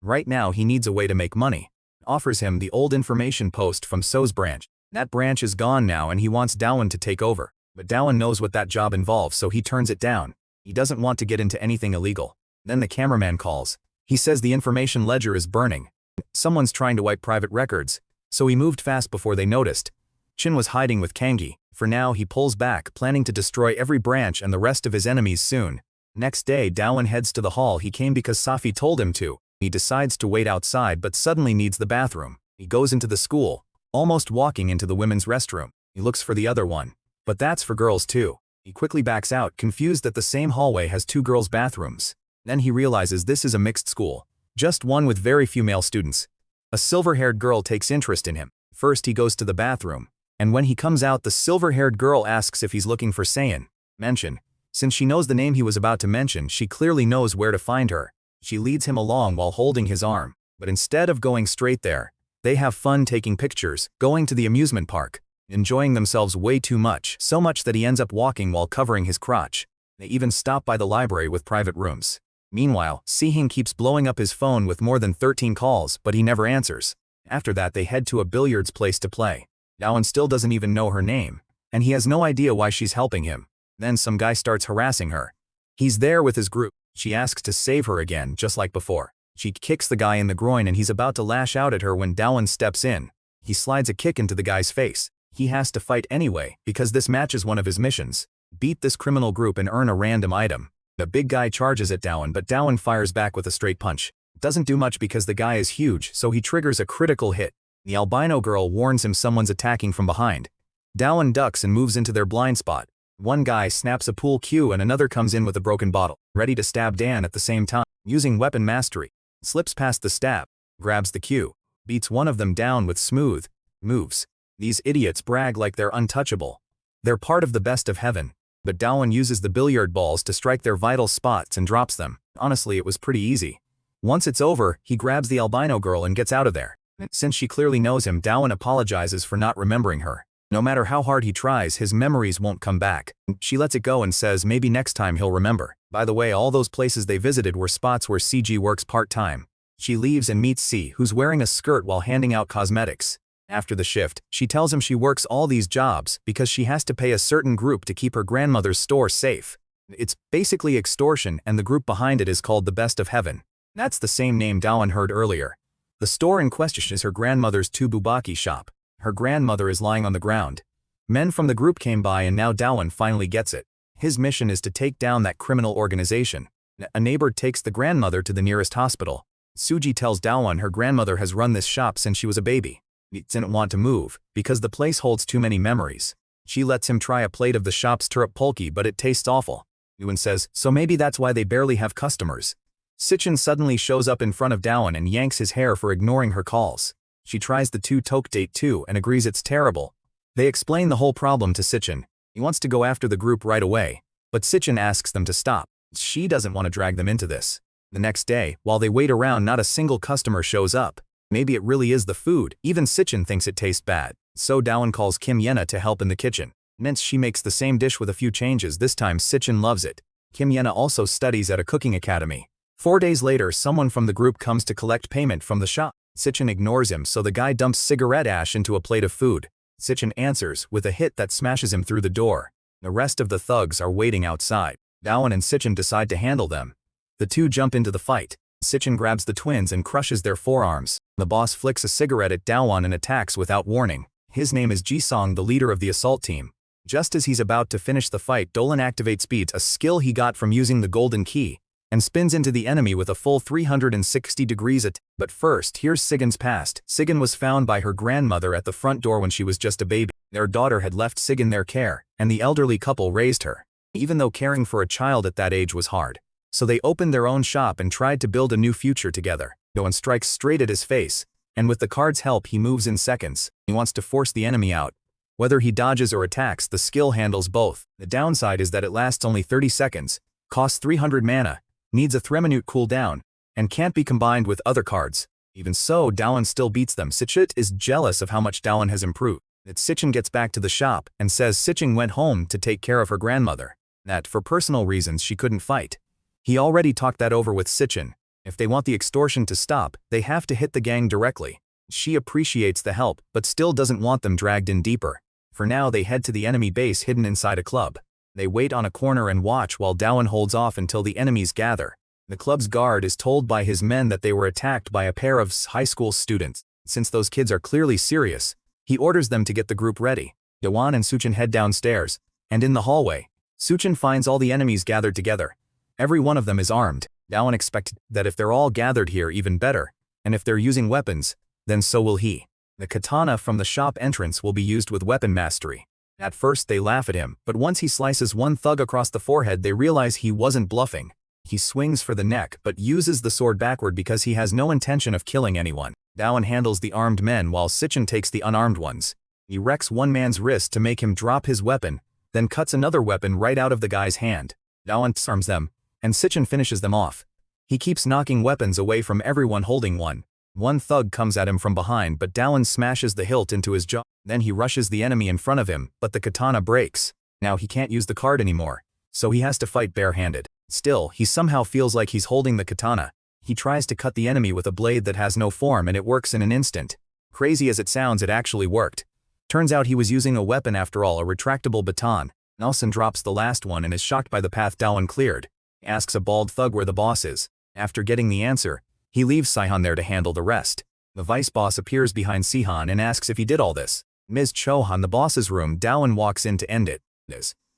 Right now he needs a way to make money. Offers him the old information post from So's branch. That branch is gone now and he wants Dawan to take over. But Dawan knows what that job involves, so he turns it down. He doesn't want to get into anything illegal. Then the cameraman calls. He says the information ledger is burning. Someone's trying to wipe private records. So he moved fast before they noticed. Chin was hiding with Kangi. For now he pulls back, planning to destroy every branch and the rest of his enemies soon. Next day Dawan heads to the hall he came because Safi told him to. He decides to wait outside but suddenly needs the bathroom. He goes into the school, almost walking into the women's restroom. He looks for the other one. But that's for girls too. He quickly backs out, confused that the same hallway has two girls' bathrooms. Then he realizes this is a mixed school. Just one with very few male students. A silver-haired girl takes interest in him. First he goes to the bathroom. And when he comes out the silver-haired girl asks if he's looking for Saiyan. Mention. Since she knows the name he was about to mention, she clearly knows where to find her. She leads him along while holding his arm. But instead of going straight there, they have fun taking pictures, going to the amusement park, enjoying themselves way too much, so much that he ends up walking while covering his crotch. They even stop by the library with private rooms. Meanwhile, Sehing keeps blowing up his phone with more than 13 calls, but he never answers. After that they head to a billiards place to play. Dawan still doesn't even know her name, and he has no idea why she's helping him. Then some guy starts harassing her. He's there with his group. She asks to save her again, just like before. She kicks the guy in the groin and he's about to lash out at her when Dawan steps in. He slides a kick into the guy's face. He has to fight anyway, because this matches one of his missions. Beat this criminal group and earn a random item. The big guy charges at Dawan, but Dawan fires back with a straight punch. Doesn't do much because the guy is huge, so he triggers a critical hit. The albino girl warns him someone's attacking from behind. Dawan ducks and moves into their blind spot. One guy snaps a pool cue and another comes in with a broken bottle, ready to stab Dan at the same time. Using weapon mastery, slips past the stab, grabs the cue, beats one of them down with smooth moves. These idiots brag like they're untouchable. They're part of the best of heaven. But Dawan uses the billiard balls to strike their vital spots and drops them. Honestly, it was pretty easy. Once it's over, he grabs the albino girl and gets out of there. Since she clearly knows him, Dawan apologizes for not remembering her. No matter how hard he tries, his memories won't come back. She lets it go and says maybe next time he'll remember. By the way, all those places they visited were spots where CG works part-time. She leaves and meets C, who's wearing a skirt while handing out cosmetics. After the shift, she tells him she works all these jobs because she has to pay a certain group to keep her grandmother's store safe. It's basically extortion, and the group behind it is called the Best of Heaven. That's the same name Dawan heard earlier. The store in question is her grandmother's Tububaki shop. Her grandmother is lying on the ground. Men from the group came by and now Dawan finally gets it. His mission is to take down that criminal organization. A neighbor takes the grandmother to the nearest hospital. Suji tells Dawan her grandmother has run this shop since she was a baby. He didn't want to move, because the place holds too many memories. She lets him try a plate of the shop's tteokbokki, but it tastes awful. Yuan says, so maybe that's why they barely have customers. Sichin suddenly shows up in front of Dawan and yanks his hair for ignoring her calls. She tries the tok date too and agrees it's terrible. They explain the whole problem to Sichin. He wants to go after the group right away, but Sichin asks them to stop. She doesn't want to drag them into this. The next day, while they wait around, not a single customer shows up. Maybe it really is the food. Even Sichin thinks it tastes bad. So Dawan calls Kim Yena to help in the kitchen. Mince she makes the same dish with a few changes. This time Sichin loves it. Kim Yena also studies at a cooking academy. 4 days later, someone from the group comes to collect payment from the shop. Sichin ignores him, so the guy dumps cigarette ash into a plate of food. Sichin answers with a hit that smashes him through the door. The rest of the thugs are waiting outside. Dawan and Sichin decide to handle them. The two jump into the fight. Sichin grabs the twins and crushes their forearms. The boss flicks a cigarette at Dawan and attacks without warning. His name is Jisong, the leader of the assault team. Just as he's about to finish the fight, Dolan activates speeds, a skill he got from using the golden key, and spins into the enemy with a full 360 degrees But first, here's Sigan's past. Sigan was found by her grandmother at the front door when she was just a baby. Their daughter had left Sigan their care, and the elderly couple raised her. Even though caring for a child at that age was hard. So they opened their own shop and tried to build a new future together. Doan strikes straight at his face, and with the card's help he moves in seconds. He wants to force the enemy out. Whether he dodges or attacks, the skill handles both. The downside is that it lasts only 30 seconds, costs 300 mana, needs a 3-minute cooldown, and can't be combined with other cards. Even so, Dawan still beats them. Sichin is jealous of how much Dawan has improved. Sichin gets back to the shop and says Sichin went home to take care of her grandmother. That, for personal reasons, she couldn't fight. He already talked that over with Sichin. If they want the extortion to stop, they have to hit the gang directly. She appreciates the help, but still doesn't want them dragged in deeper. For now they head to the enemy base hidden inside a club. They wait on a corner and watch while Dowan holds off until the enemies gather. The club's guard is told by his men that they were attacked by a pair of high school students. Since those kids are clearly serious, he orders them to get the group ready. Dowan and Suchin head downstairs, and in the hallway, Suchin finds all the enemies gathered together. Every one of them is armed. Dowan expected that if they're all gathered here, even better, and if they're using weapons, then so will he. The katana from the shop entrance will be used with weapon mastery. At first they laugh at him, but once he slices one thug across the forehead they realize he wasn't bluffing. He swings for the neck but uses the sword backward because he has no intention of killing anyone. Dowan handles the armed men while Suchin takes the unarmed ones. He wrecks one man's wrist to make him drop his weapon, then cuts another weapon right out of the guy's hand. Dowan disarms them, and Suchin finishes them off. He keeps knocking weapons away from everyone holding one. One thug comes at him from behind but Dowan smashes the hilt into his jaw. Then he rushes the enemy in front of him, but the katana breaks. Now he can't use the card anymore, so he has to fight barehanded. Still, he somehow feels like he's holding the katana. He tries to cut the enemy with a blade that has no form and it works in an instant. Crazy as it sounds, it actually worked. Turns out he was using a weapon after all, a retractable baton. Nelson drops the last one and is shocked by the path Dowan cleared. He asks a bald thug where the boss is. After getting the answer, he leaves Sihan there to handle the rest. The vice boss appears behind Sihan and asks if he did all this. Ms. Chohan, the boss's room, Dowan walks in to end it.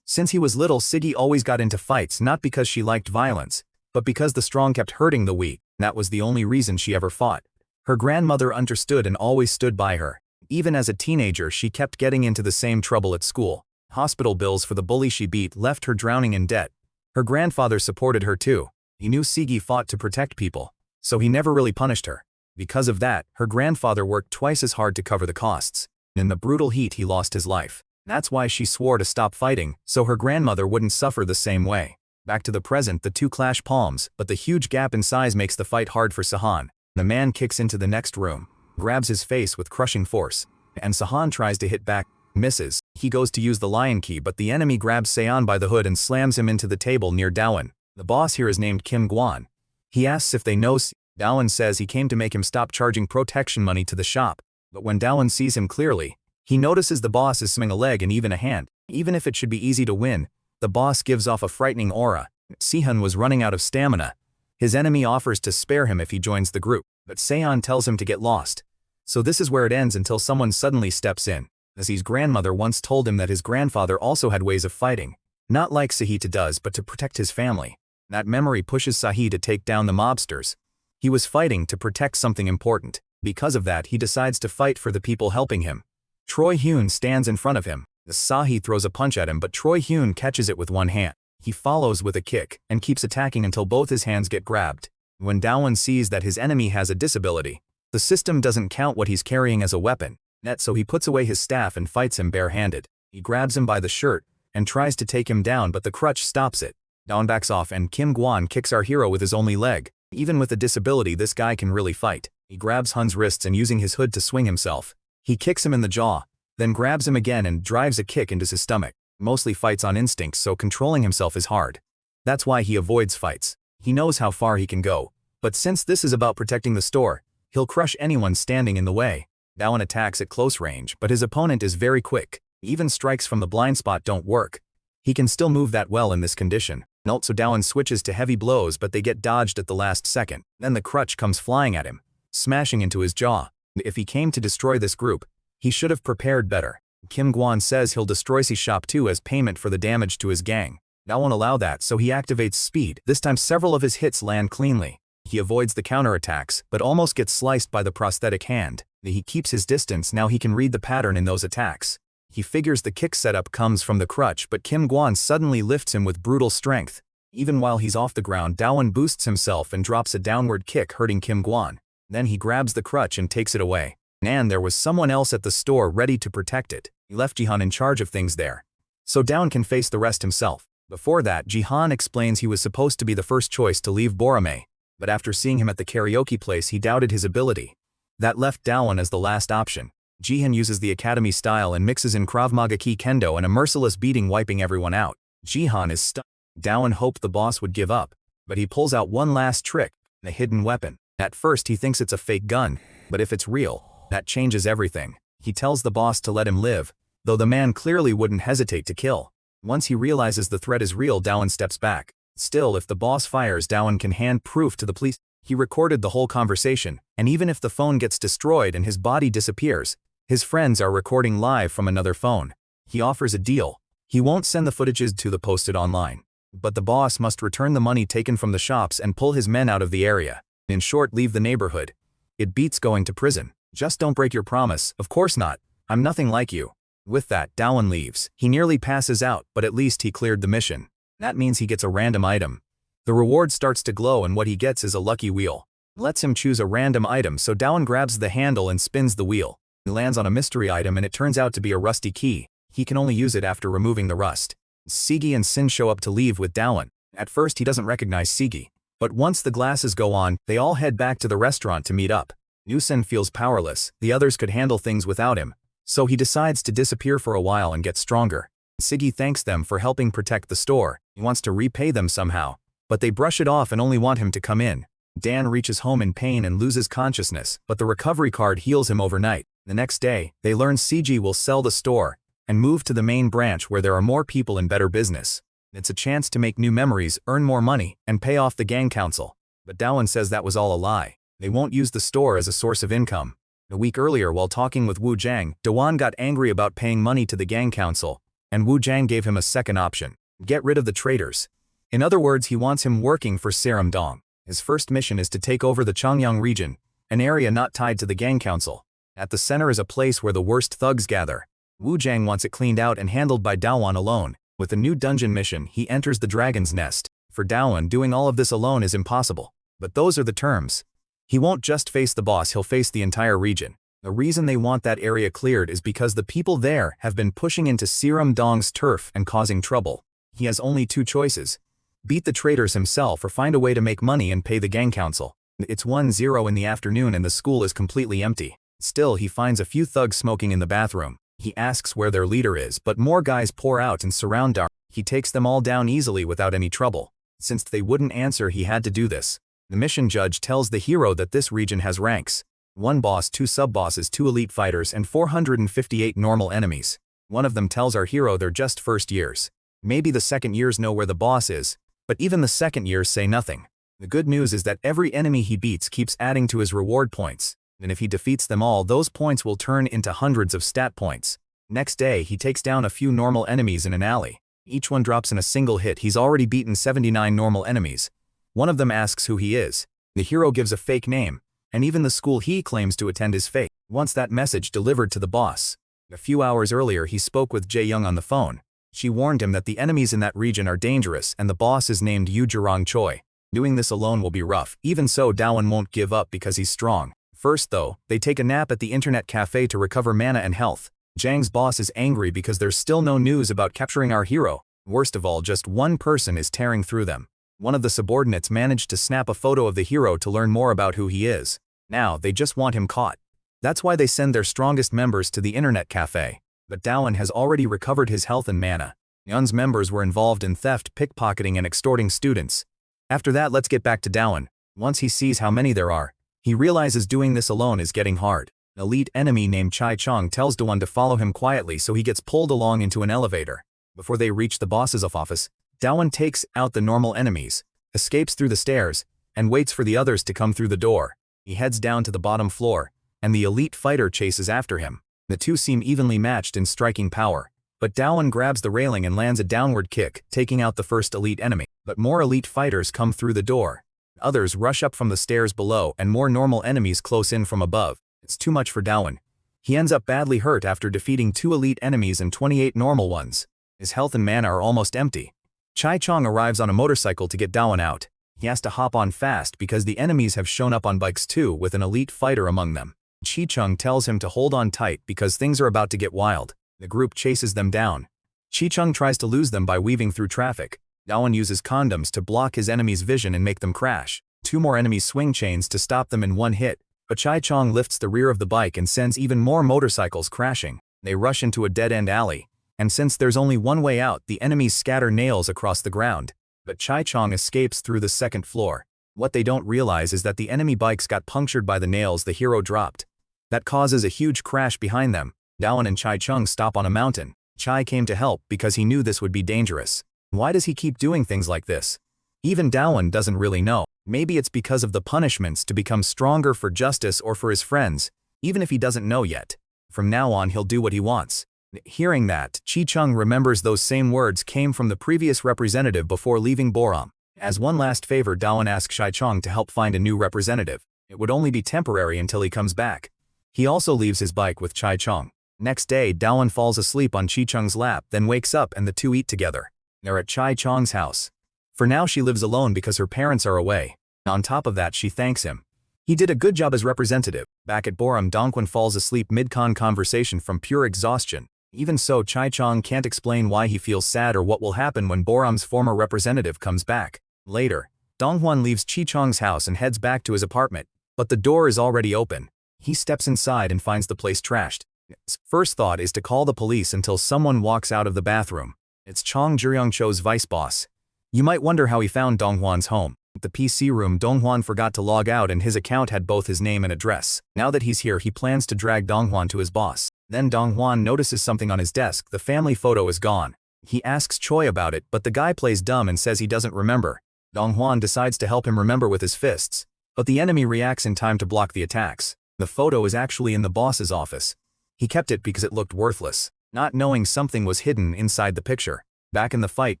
Since he was little, Siggy always got into fights not because she liked violence, but because the strong kept hurting the weak. That was the only reason she ever fought. Her grandmother understood and always stood by her. Even as a teenager she kept getting into the same trouble at school. Hospital bills for the bully she beat left her drowning in debt. Her grandfather supported her too. He knew Siggy fought to protect people, so he never really punished her. Because of that, her grandfather worked twice as hard to cover the costs. In the brutal heat he lost his life. That's why she swore to stop fighting, so her grandmother wouldn't suffer the same way. Back to the present, the two clash palms, but the huge gap in size makes the fight hard for Sihan. The man kicks into the next room, grabs his face with crushing force, and Sihan tries to hit back, misses. He goes to use the lion key but the enemy grabs Seon by the hood and slams him into the table near Dowan. The boss here is named Kim Guan. He asks if they know. Dowan says he came to make him stop charging protection money to the shop, but when Dowan sees him clearly, he notices the boss is swinging a leg and even a hand. Even if it should be easy to win, the boss gives off a frightening aura. Sihan was running out of stamina. His enemy offers to spare him if he joins the group, but Seon tells him to get lost. So this is where it ends until someone suddenly steps in. His grandmother once told him that his grandfather also had ways of fighting, not like Sahita does but to protect his family. That memory pushes Sahi to take down the mobsters. He was fighting to protect something important. Because of that he decides to fight for the people helping him. Troy Hyun stands in front of him. The Sahi throws a punch at him but Troy Hyun catches it with one hand. He follows with a kick and keeps attacking until both his hands get grabbed. When Dowan sees that his enemy has a disability, the system doesn't count what he's carrying as a weapon. So he puts away his staff and fights him barehanded. He grabs him by the shirt and tries to take him down but the crutch stops it. Dowan backs off and Kim Guan kicks our hero with his only leg. Even with a disability this guy can really fight. He grabs Hun's wrists and using his hood to swing himself. He kicks him in the jaw, then grabs him again and drives a kick into his stomach. Mostly fights on instinct so controlling himself is hard. That's why he avoids fights. He knows how far he can go. But since this is about protecting the store, he'll crush anyone standing in the way. Dowan attacks at close range but his opponent is very quick. Even strikes from the blind spot don't work. He can still move that well in this condition. So Dowan switches to heavy blows but they get dodged at the last second. Then the crutch comes flying at him, smashing into his jaw. If he came to destroy this group, he should have prepared better. Kim Guan says he'll destroy C Shop 2 as payment for the damage to his gang. Dowan won't allow that so he activates speed. This time several of his hits land cleanly. He avoids the counterattacks but almost gets sliced by the prosthetic hand. He keeps his distance. Now he can read the pattern in those attacks. He figures the kick setup comes from the crutch but Kim Guan suddenly lifts him with brutal strength. Even while he's off the ground Dowan boosts himself and drops a downward kick hurting Kim Guan. Then he grabs the crutch and takes it away. And there was someone else at the store ready to protect it. He left Jihan in charge of things there, so Dowan can face the rest himself. Before that Jihan explains he was supposed to be the first choice to leave Borame, but after seeing him at the karaoke place he doubted his ability. That left Dowan as the last option. Jihan uses the academy style and mixes in Krav Maga Ki Kendo and a merciless beating wiping everyone out. Jihan is stunned. Dowan hoped the boss would give up, but he pulls out one last trick. a hidden weapon. At first he thinks it's a fake gun, but if it's real, that changes everything. He tells the boss to let him live, though the man clearly wouldn't hesitate to kill. Once he realizes the threat is real, Dowan steps back. Still, if the boss fires, Dowan can hand proof to the police. He recorded the whole conversation, and even if the phone gets destroyed and his body disappears, his friends are recording live from another phone. He offers a deal. He won't send the footages to the posted online, but the boss must return the money taken from the shops and pull his men out of the area. In short, leave the neighborhood. It beats going to prison. Just don't break your promise. Of course not. I'm nothing like you. With that, Dowan leaves. He nearly passes out, but at least he cleared the mission. That means he gets a random item. The reward starts to glow and what he gets is a lucky wheel. It lets him choose a random item, so Dowan grabs the handle and spins the wheel. He lands on a mystery item and it turns out to be a rusty key. He can only use it after removing the rust. Sigi and Sin show up to leave with Dowan. At first he doesn't recognize Sigi, but once the glasses go on, they all head back to the restaurant to meet up. Yusen feels powerless. The others could handle things without him, so he decides to disappear for a while and get stronger. Sigi thanks them for helping protect the store. He wants to repay them somehow, but they brush it off and only want him to come in. Dan reaches home in pain and loses consciousness, but the recovery card heals him overnight. The next day, they learn Sigi will sell the store and move to the main branch where there are more people and better business. It's a chance to make new memories, earn more money, and pay off the gang council. But Dowan says that was all a lie. They won't use the store as a source of income. A week earlier, while talking with Wu Jiang, Dowan got angry about paying money to the gang council, and Wu Jiang gave him a second option: get rid of the traitors. In other words, he wants him working for Serum Dong. His first mission is to take over the Changyang region, an area not tied to the gang council. At the center is a place where the worst thugs gather. Wu Jiang wants it cleaned out and handled by Dowan alone. With a new dungeon mission, he enters the Dragon's Nest. For Dowan, doing all of this alone is impossible. But those are the terms. He won't just face the boss, he'll face the entire region. The reason they want that area cleared is because the people there have been pushing into Serum Dong's turf and causing trouble. He has only two choices: beat the traitors himself or find a way to make money and pay the gang council. It's 1:00 in the afternoon and the school is completely empty. Still, he finds a few thugs smoking in the bathroom. He asks where their leader is, but more guys pour out and surround Dar. He takes them all down easily without any trouble. Since they wouldn't answer, he had to do this. The mission judge tells the hero that this region has ranks: 1 boss, 2 sub-bosses, 2 elite fighters, and 458 normal enemies. One of them tells our hero they're just first years. Maybe the second years know where the boss is, but even the second years say nothing. The good news is that every enemy he beats keeps adding to his reward points, and if he defeats them all, those points will turn into hundreds of stat points. Next day, he takes down a few normal enemies in an alley. Each one drops in a single hit. He's already beaten 79 normal enemies. One of them asks who he is. The hero gives a fake name, and even the school he claims to attend is fake. Wants that message delivered to the boss. A few hours earlier, he spoke with Jae Young on the phone. She warned him that the enemies in that region are dangerous and the boss is named Yu Jirang Choi. Doing this alone will be rough. Even so, Dowan won't give up because he's strong. First though, they take a nap at the internet cafe to recover mana and health. Zhang's boss is angry because there's still no news about capturing our hero. Worst of all, just one person is tearing through them. One of the subordinates managed to snap a photo of the hero to learn more about who he is. Now, they just want him caught. That's why they send their strongest members to the internet cafe. But Dowan has already recovered his health and mana. Yun's members were involved in theft, pickpocketing, and extorting students. After that, let's get back to Dowan. Once he sees how many there are, he realizes doing this alone is getting hard. An elite enemy named Chai Chong tells Dowan to follow him quietly, so he gets pulled along into an elevator. Before they reach the boss's office, Dowan takes out the normal enemies, escapes through the stairs, and waits for the others to come through the door. He heads down to the bottom floor, and the elite fighter chases after him. The two seem evenly matched in striking power, but Dowan grabs the railing and lands a downward kick, taking out the first elite enemy. But more elite fighters come through the door. Others rush up from the stairs below and more normal enemies close in from above. It's too much for Dowan. He ends up badly hurt after defeating 2 elite enemies and 28 normal ones. His health and mana are almost empty. Chai Chong arrives on a motorcycle to get Dowan out. He has to hop on fast because the enemies have shown up on bikes too, with an elite fighter among them. Chi Chung tells him to hold on tight because things are about to get wild. The group chases them down. Chi Chung tries to lose them by weaving through traffic. Dowan uses condoms to block his enemy's vision and make them crash. 2 more enemies swing chains to stop them in one hit, but Chai Chong lifts the rear of the bike and sends even more motorcycles crashing. They rush into a dead-end alley, and since there's only one way out, the enemies scatter nails across the ground. But Chai Chong escapes through the second floor. What they don't realize is that the enemy bikes got punctured by the nails the hero dropped. That causes a huge crash behind them. Dawan and Chai Chung stop on a mountain. Chai came to help because he knew this would be dangerous. Why does he keep doing things like this? Even Dawan doesn't really know. Maybe it's because of the punishments to become stronger for justice or for his friends, even if he doesn't know yet. From now on he'll do what he wants. Hearing that, Chi Chung remembers those same words came from the previous representative before leaving Boram. As one last favor, Dawan asks Chai Chung to help find a new representative. It would only be temporary until he comes back. He also leaves his bike with Chai Chung. Next day, Dawan falls asleep on Chi Chung's lap, then wakes up and the two eat together. They're at Chai Chung's house. For now she lives alone because her parents are away. On top of that, she thanks him. He did a good job as representative. Back at Boram, Dongkwon falls asleep mid-con conversation from pure exhaustion. Even so, Chai Chung can't explain why he feels sad or what will happen when Boram's former representative comes back. Later, Dongkwon leaves Chi Chung's house and heads back to his apartment, but the door is already open. He steps inside and finds the place trashed. His first thought is to call the police until someone walks out of the bathroom. It's Chong Juryeong-cho's vice boss. You might wonder how he found Dongkwon's home. At the PC room, Dongkwon forgot to log out and his account had both his name and address. Now that he's here, he plans to drag Dongkwon to his boss. Then Dongkwon notices something on his desk. The family photo is gone. He asks Choi about it, but the guy plays dumb and says he doesn't remember. Dongkwon decides to help him remember with his fists, but the enemy reacts in time to block the attacks. The photo is actually in the boss's office. He kept it because it looked worthless, not knowing something was hidden inside the picture. Back in the fight,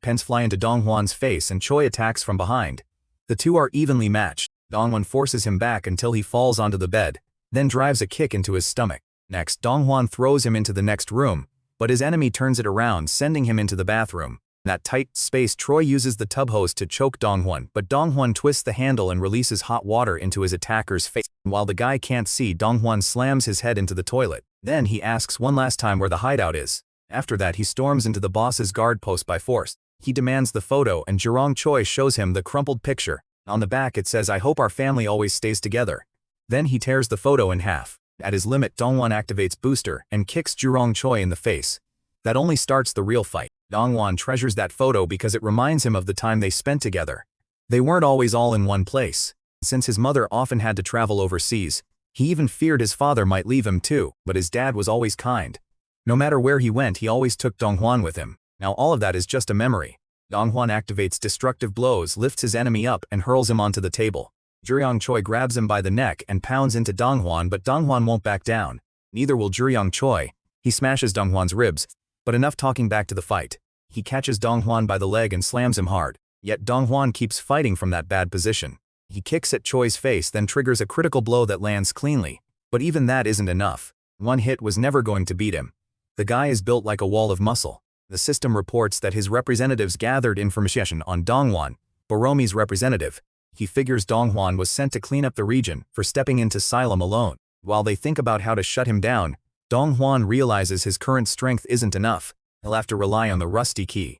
pens fly into Dongkwon's face and Choi attacks from behind. The two are evenly matched. Dongkwon forces him back until he falls onto the bed, then drives a kick into his stomach. Next, Dongkwon throws him into the next room, but his enemy turns it around, sending him into the bathroom. In that tight space, Choi uses the tub hose to choke Dongkwon, but Dongkwon twists the handle and releases hot water into his attacker's face. While the guy can't see, Dongkwon slams his head into the toilet. Then he asks one last time where the hideout is. After that, he storms into the boss's guard post by force. He demands the photo and Jurong Choi shows him the crumpled picture. On the back it says, "I hope our family always stays together." Then he tears the photo in half. At his limit, Dongkwon activates Booster and kicks Jurong Choi in the face. That only starts the real fight. Dongkwon treasures that photo because it reminds him of the time they spent together. They weren't always all in one place. Since his mother often had to travel overseas, he even feared his father might leave him too, but his dad was always kind. No matter where he went, he always took Dongkwon with him. Now all of that is just a memory. Dongkwon activates destructive blows, lifts his enemy up and hurls him onto the table. Juryeong Choi grabs him by the neck and pounds into Dongkwon, but Dongkwon won't back down. Neither will Juryeong Choi. He smashes Dongkwon's ribs, but enough talking, back to the fight. He catches Dongkwon by the leg and slams him hard. Yet Dongkwon keeps fighting from that bad position. He kicks at Choi's face, then triggers a critical blow that lands cleanly. But even that isn't enough. One hit was never going to beat him. The guy is built like a wall of muscle. The system reports that his representatives gathered information on Dongkwon, Boromi's representative. He figures Dongkwon was sent to clean up the region for stepping into Silem alone. While they think about how to shut him down, Dongkwon realizes his current strength isn't enough. He'll have to rely on the rusty key.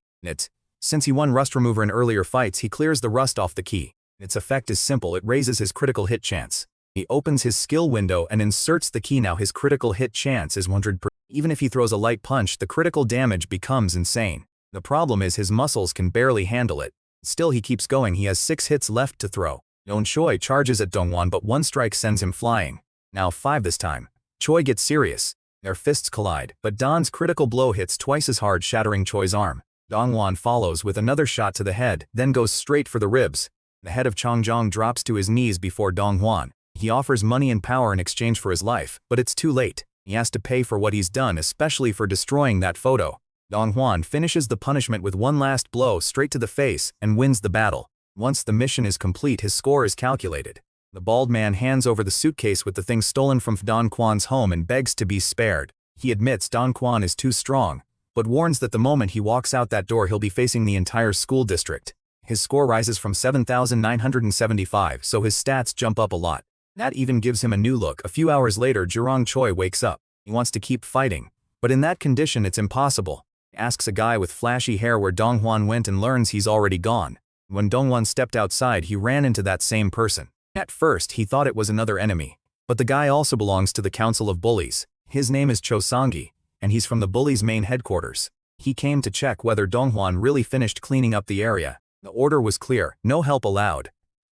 Since he won Rust Remover in earlier fights, he clears the rust off the key. Its effect is simple, it raises his critical hit chance. He opens his skill window and inserts the key. Now his critical hit chance is 100%. Even if he throws a light punch, the critical damage becomes insane. The problem is his muscles can barely handle it. Still, he keeps going. He has 6 hits left to throw. Don Choi charges at Dongkwon, but one strike sends him flying. Now 5 this time. Choi gets serious. Their fists collide, but Don's critical blow hits twice as hard, shattering Choi's arm. Dongkwon follows with another shot to the head, then goes straight for the ribs. The head of Chongjong drops to his knees before Dongkwon. He offers money and power in exchange for his life, but it's too late. He has to pay for what he's done, especially for destroying that photo. Dongkwon finishes the punishment with one last blow straight to the face and wins the battle. Once the mission is complete, his score is calculated. The bald man hands over the suitcase with the things stolen from Dongkwon's home and begs to be spared. He admits Dongkwon is too strong, but warns that the moment he walks out that door he'll be facing the entire school district. His score rises from 7,975, so his stats jump up a lot. That even gives him a new look. A few hours later, Jurong Choi wakes up. He wants to keep fighting, but in that condition it's impossible. He asks a guy with flashy hair where Dongkwon went and learns he's already gone. When Dongkwon stepped outside, he ran into that same person. At first, he thought it was another enemy, but the guy also belongs to the Council of Bullies. His name is Cho Songi, and he's from the Bullies' main headquarters. He came to check whether Dongkwon really finished cleaning up the area. The order was clear: no help allowed.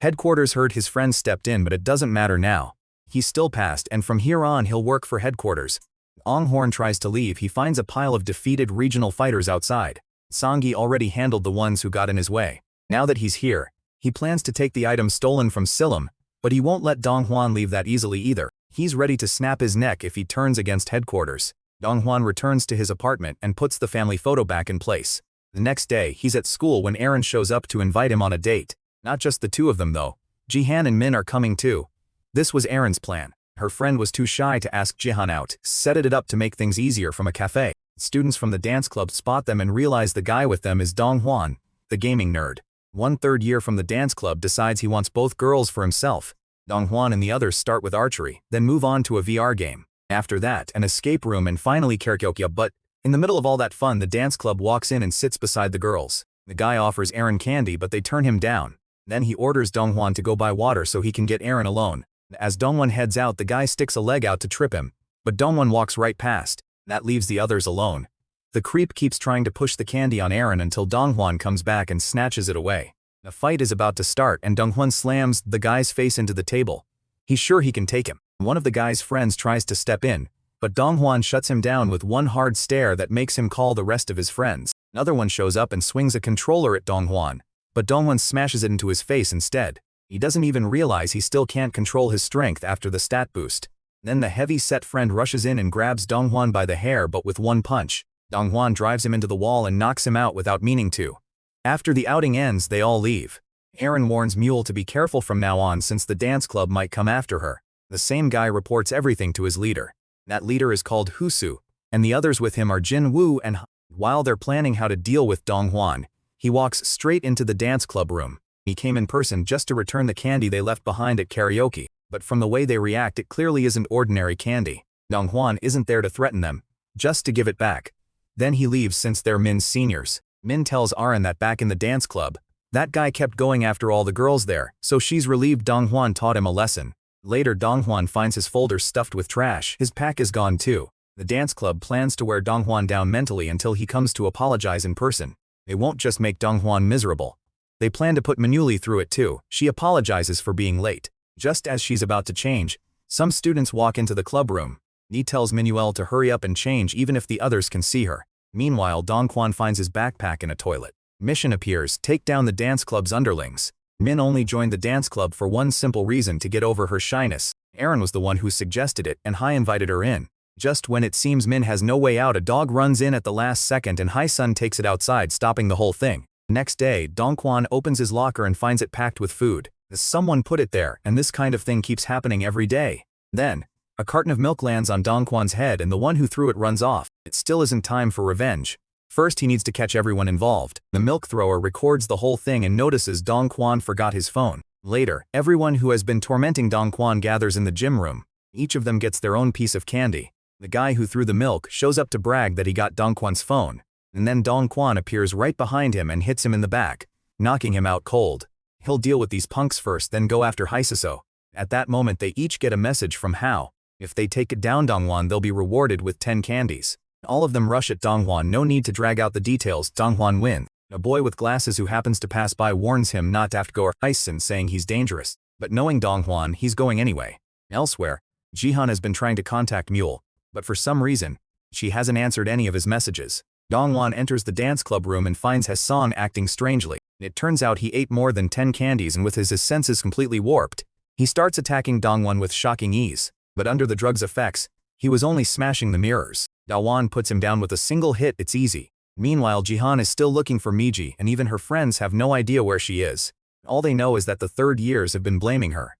Headquarters heard his friend stepped in, but it doesn't matter now. He's still passed, and from here on he'll work for headquarters. Onghorn tries to leave. He finds a pile of defeated regional fighters outside. Sanghi already handled the ones who got in his way. Now that he's here, he plans to take the items stolen from Silam, but he won't let Donghwan leave that easily either. He's ready to snap his neck if he turns against headquarters. Donghwan returns to his apartment and puts the family photo back in place. The next day, he's at school when Aaron shows up to invite him on a date. Not just the two of them though. Jihan and Min are coming too. This was Aaron's plan. Her friend was too shy to ask Jihan out, set it up to make things easier from a cafe. Students from the dance club spot them and realize the guy with them is Donghwan, the gaming nerd. 1/3 year from the dance club decides he wants both girls for himself. Donghwan and the others start with archery, then move on to a VR game. After that, an escape room and finally karaoke. But in the middle of all that fun, the dance club walks in and sits beside the girls. The guy offers Aaron candy, but they turn him down. Then he orders Donghwan to go buy water so he can get Aaron alone. As Donghwan heads out, the guy sticks a leg out to trip him, but Donghwan walks right past. That leaves the others alone. The creep keeps trying to push the candy on Aaron until Donghwan comes back and snatches it away. The fight is about to start and Donghwan slams the guy's face into the table. He's sure he can take him. One of the guy's friends tries to step in, but Donghwan shuts him down with one hard stare that makes him call the rest of his friends. Another one shows up and swings a controller at Donghwan, but Donghwan smashes it into his face instead. He doesn't even realize he still can't control his strength after the stat boost. Then the heavy-set friend rushes in and grabs Donghwan by the hair, but with one punch. Donghwan drives him into the wall and knocks him out without meaning to. After the outing ends, they all leave. Aaron warns Mule to be careful from now on since the dance club might come after her. The same guy reports everything to his leader. That leader is called Husu, and the others with him are Jin Woo and Han. While they're planning how to deal with Donghwan, he walks straight into the dance club room. He came in person just to return the candy they left behind at karaoke, but from the way they react it clearly isn't ordinary candy. Donghwan isn't there to threaten them, just to give it back. Then he leaves since they're Min's seniors. Min tells Aaron that back in the dance club, that guy kept going after all the girls there, so she's relieved Donghwan taught him a lesson. Later Donghwan finds his folder stuffed with trash. His pack is gone too. The dance club plans to wear Donghwan down mentally until he comes to apologize in person. They won't just make Donghwan miserable. They plan to put Manuli through it too. She apologizes for being late. Just as she's about to change, some students walk into the club room. Ni tells Minuel to hurry up and change even if the others can see her. Meanwhile, Donghwan finds his backpack in a toilet. Mission appears, take down the dance club's underlings. Min only joined the dance club for one simple reason, to get over her shyness. Aaron was the one who suggested it and Hai invited her in. Just when it seems Min has no way out, a dog runs in at the last second and Hai-sun takes it outside, stopping the whole thing. Next day, Donghwan opens his locker and finds it packed with food. Someone put it there, and this kind of thing keeps happening every day. Then, a carton of milk lands on Donghwan's head and the one who threw it runs off. It still isn't time for revenge. First he needs to catch everyone involved. The milk thrower records the whole thing and notices Donghwan forgot his phone. Later, everyone who has been tormenting Donghwan gathers in the gym room. Each of them gets their own piece of candy. The guy who threw the milk shows up to brag that he got Donghwan's phone. And then Donghwan appears right behind him and hits him in the back, knocking him out cold. He'll deal with these punks first, then go after Haisuso. At that moment they each get a message from Hao. If they take it down Donghwan, they'll be rewarded with 10 candies. All of them rush at Donghwan. No need to drag out the details. Donghwan wins. A boy with glasses who happens to pass by warns him not to have to go or Haisen, saying he's dangerous. But knowing Donghwan, he's going anyway. Elsewhere, Jihan has been trying to contact Mule, but for some reason, she hasn't answered any of his messages. Donghwan enters the dance club room and finds Haesong acting strangely. It turns out he ate more than 10 candies, and with his senses completely warped, he starts attacking Donghwan with shocking ease. But under the drug's effects, he was only smashing the mirrors. Dawan puts him down with a single hit. It's easy. Meanwhile, Jihan is still looking for Miji, and even her friends have no idea where she is. All they know is that the third years have been blaming her.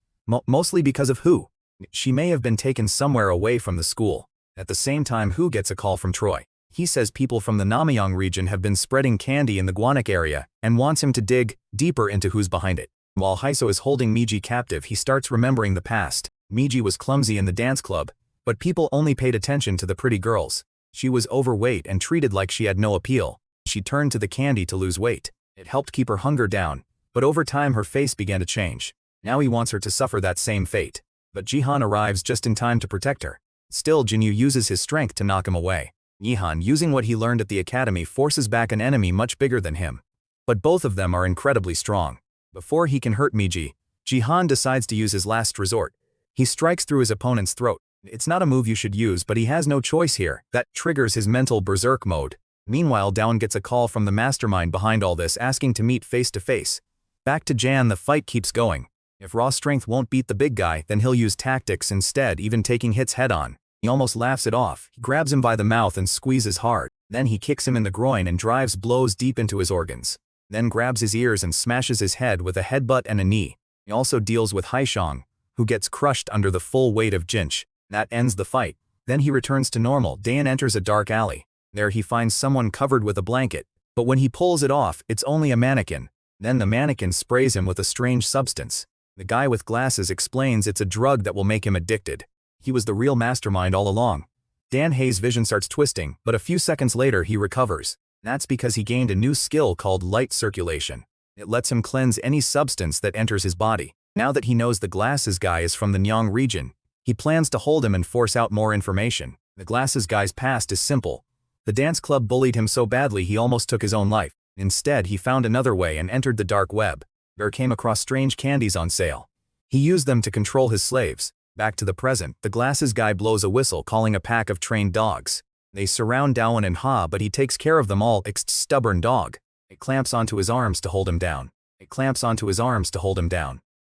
Mostly because of Hu. She may have been taken somewhere away from the school. At the same time, Hu gets a call from Troy. He says people from the Namyang region have been spreading candy in the Guanak area and wants him to dig deeper into who's behind it. While Haiso is holding Miji captive, he starts remembering the past. Miji was clumsy in the dance club, but people only paid attention to the pretty girls. She was overweight and treated like she had no appeal. She turned to the candy to lose weight. It helped keep her hunger down, but over time her face began to change. Now he wants her to suffer that same fate. But Jihan arrives just in time to protect her. Still, Jinyu uses his strength to knock him away. Jihan, using what he learned at the academy, forces back an enemy much bigger than him. But both of them are incredibly strong. Before he can hurt Miji, Jihan decides to use his last resort. He strikes through his opponent's throat. It's not a move you should use, but he has no choice here. That triggers his mental berserk mode. Meanwhile, Dawn gets a call from the mastermind behind all this asking to meet face to face. Back to Jan, the fight keeps going. If raw strength won't beat the big guy, then he'll use tactics instead, even taking hits head on. He almost laughs it off. He grabs him by the mouth and squeezes hard. Then he kicks him in the groin and drives blows deep into his organs. Then grabs his ears and smashes his head with a headbutt and a knee. He also deals with Haishang, who gets crushed under the full weight of Jinch. That ends the fight. Then he returns to normal. Dan enters a dark alley. There he finds someone covered with a blanket. But when he pulls it off, it's only a mannequin. Then the mannequin sprays him with a strange substance. The guy with glasses explains it's a drug that will make him addicted. He was the real mastermind all along. Dan Hay's vision starts twisting, but a few seconds later he recovers. That's because he gained a new skill called light circulation. It lets him cleanse any substance that enters his body. Now that he knows the glasses guy is from the Nyang region, he plans to hold him and force out more information. The glasses guy's past is simple. The dance club bullied him so badly he almost took his own life. Instead, he found another way and entered the dark web. Bear came across strange candies on sale. He used them to control his slaves. Back to the present, the glasses guy blows a whistle calling a pack of trained dogs. They surround Dawan and Ha, but he takes care of them all except stubborn dog. It clamps onto his arms to hold him down.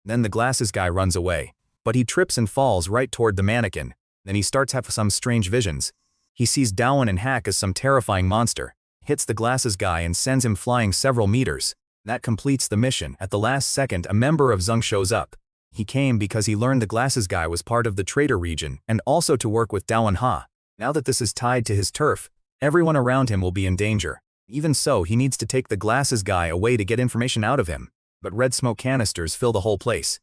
Then the glasses guy runs away. But he trips and falls right toward the mannequin. Then he starts having some strange visions. He sees Dawan and Hack as some terrifying monster, hits the glasses guy and sends him flying several meters. That completes the mission. At the last second, a member of Zung shows up. He came because he learned the glasses guy was part of the traitor region and also to work with Dawan Ha. Now that this is tied to his turf, everyone around him will be in danger. Even so, he needs to take the glasses guy away to get information out of him. But red smoke canisters fill the whole place.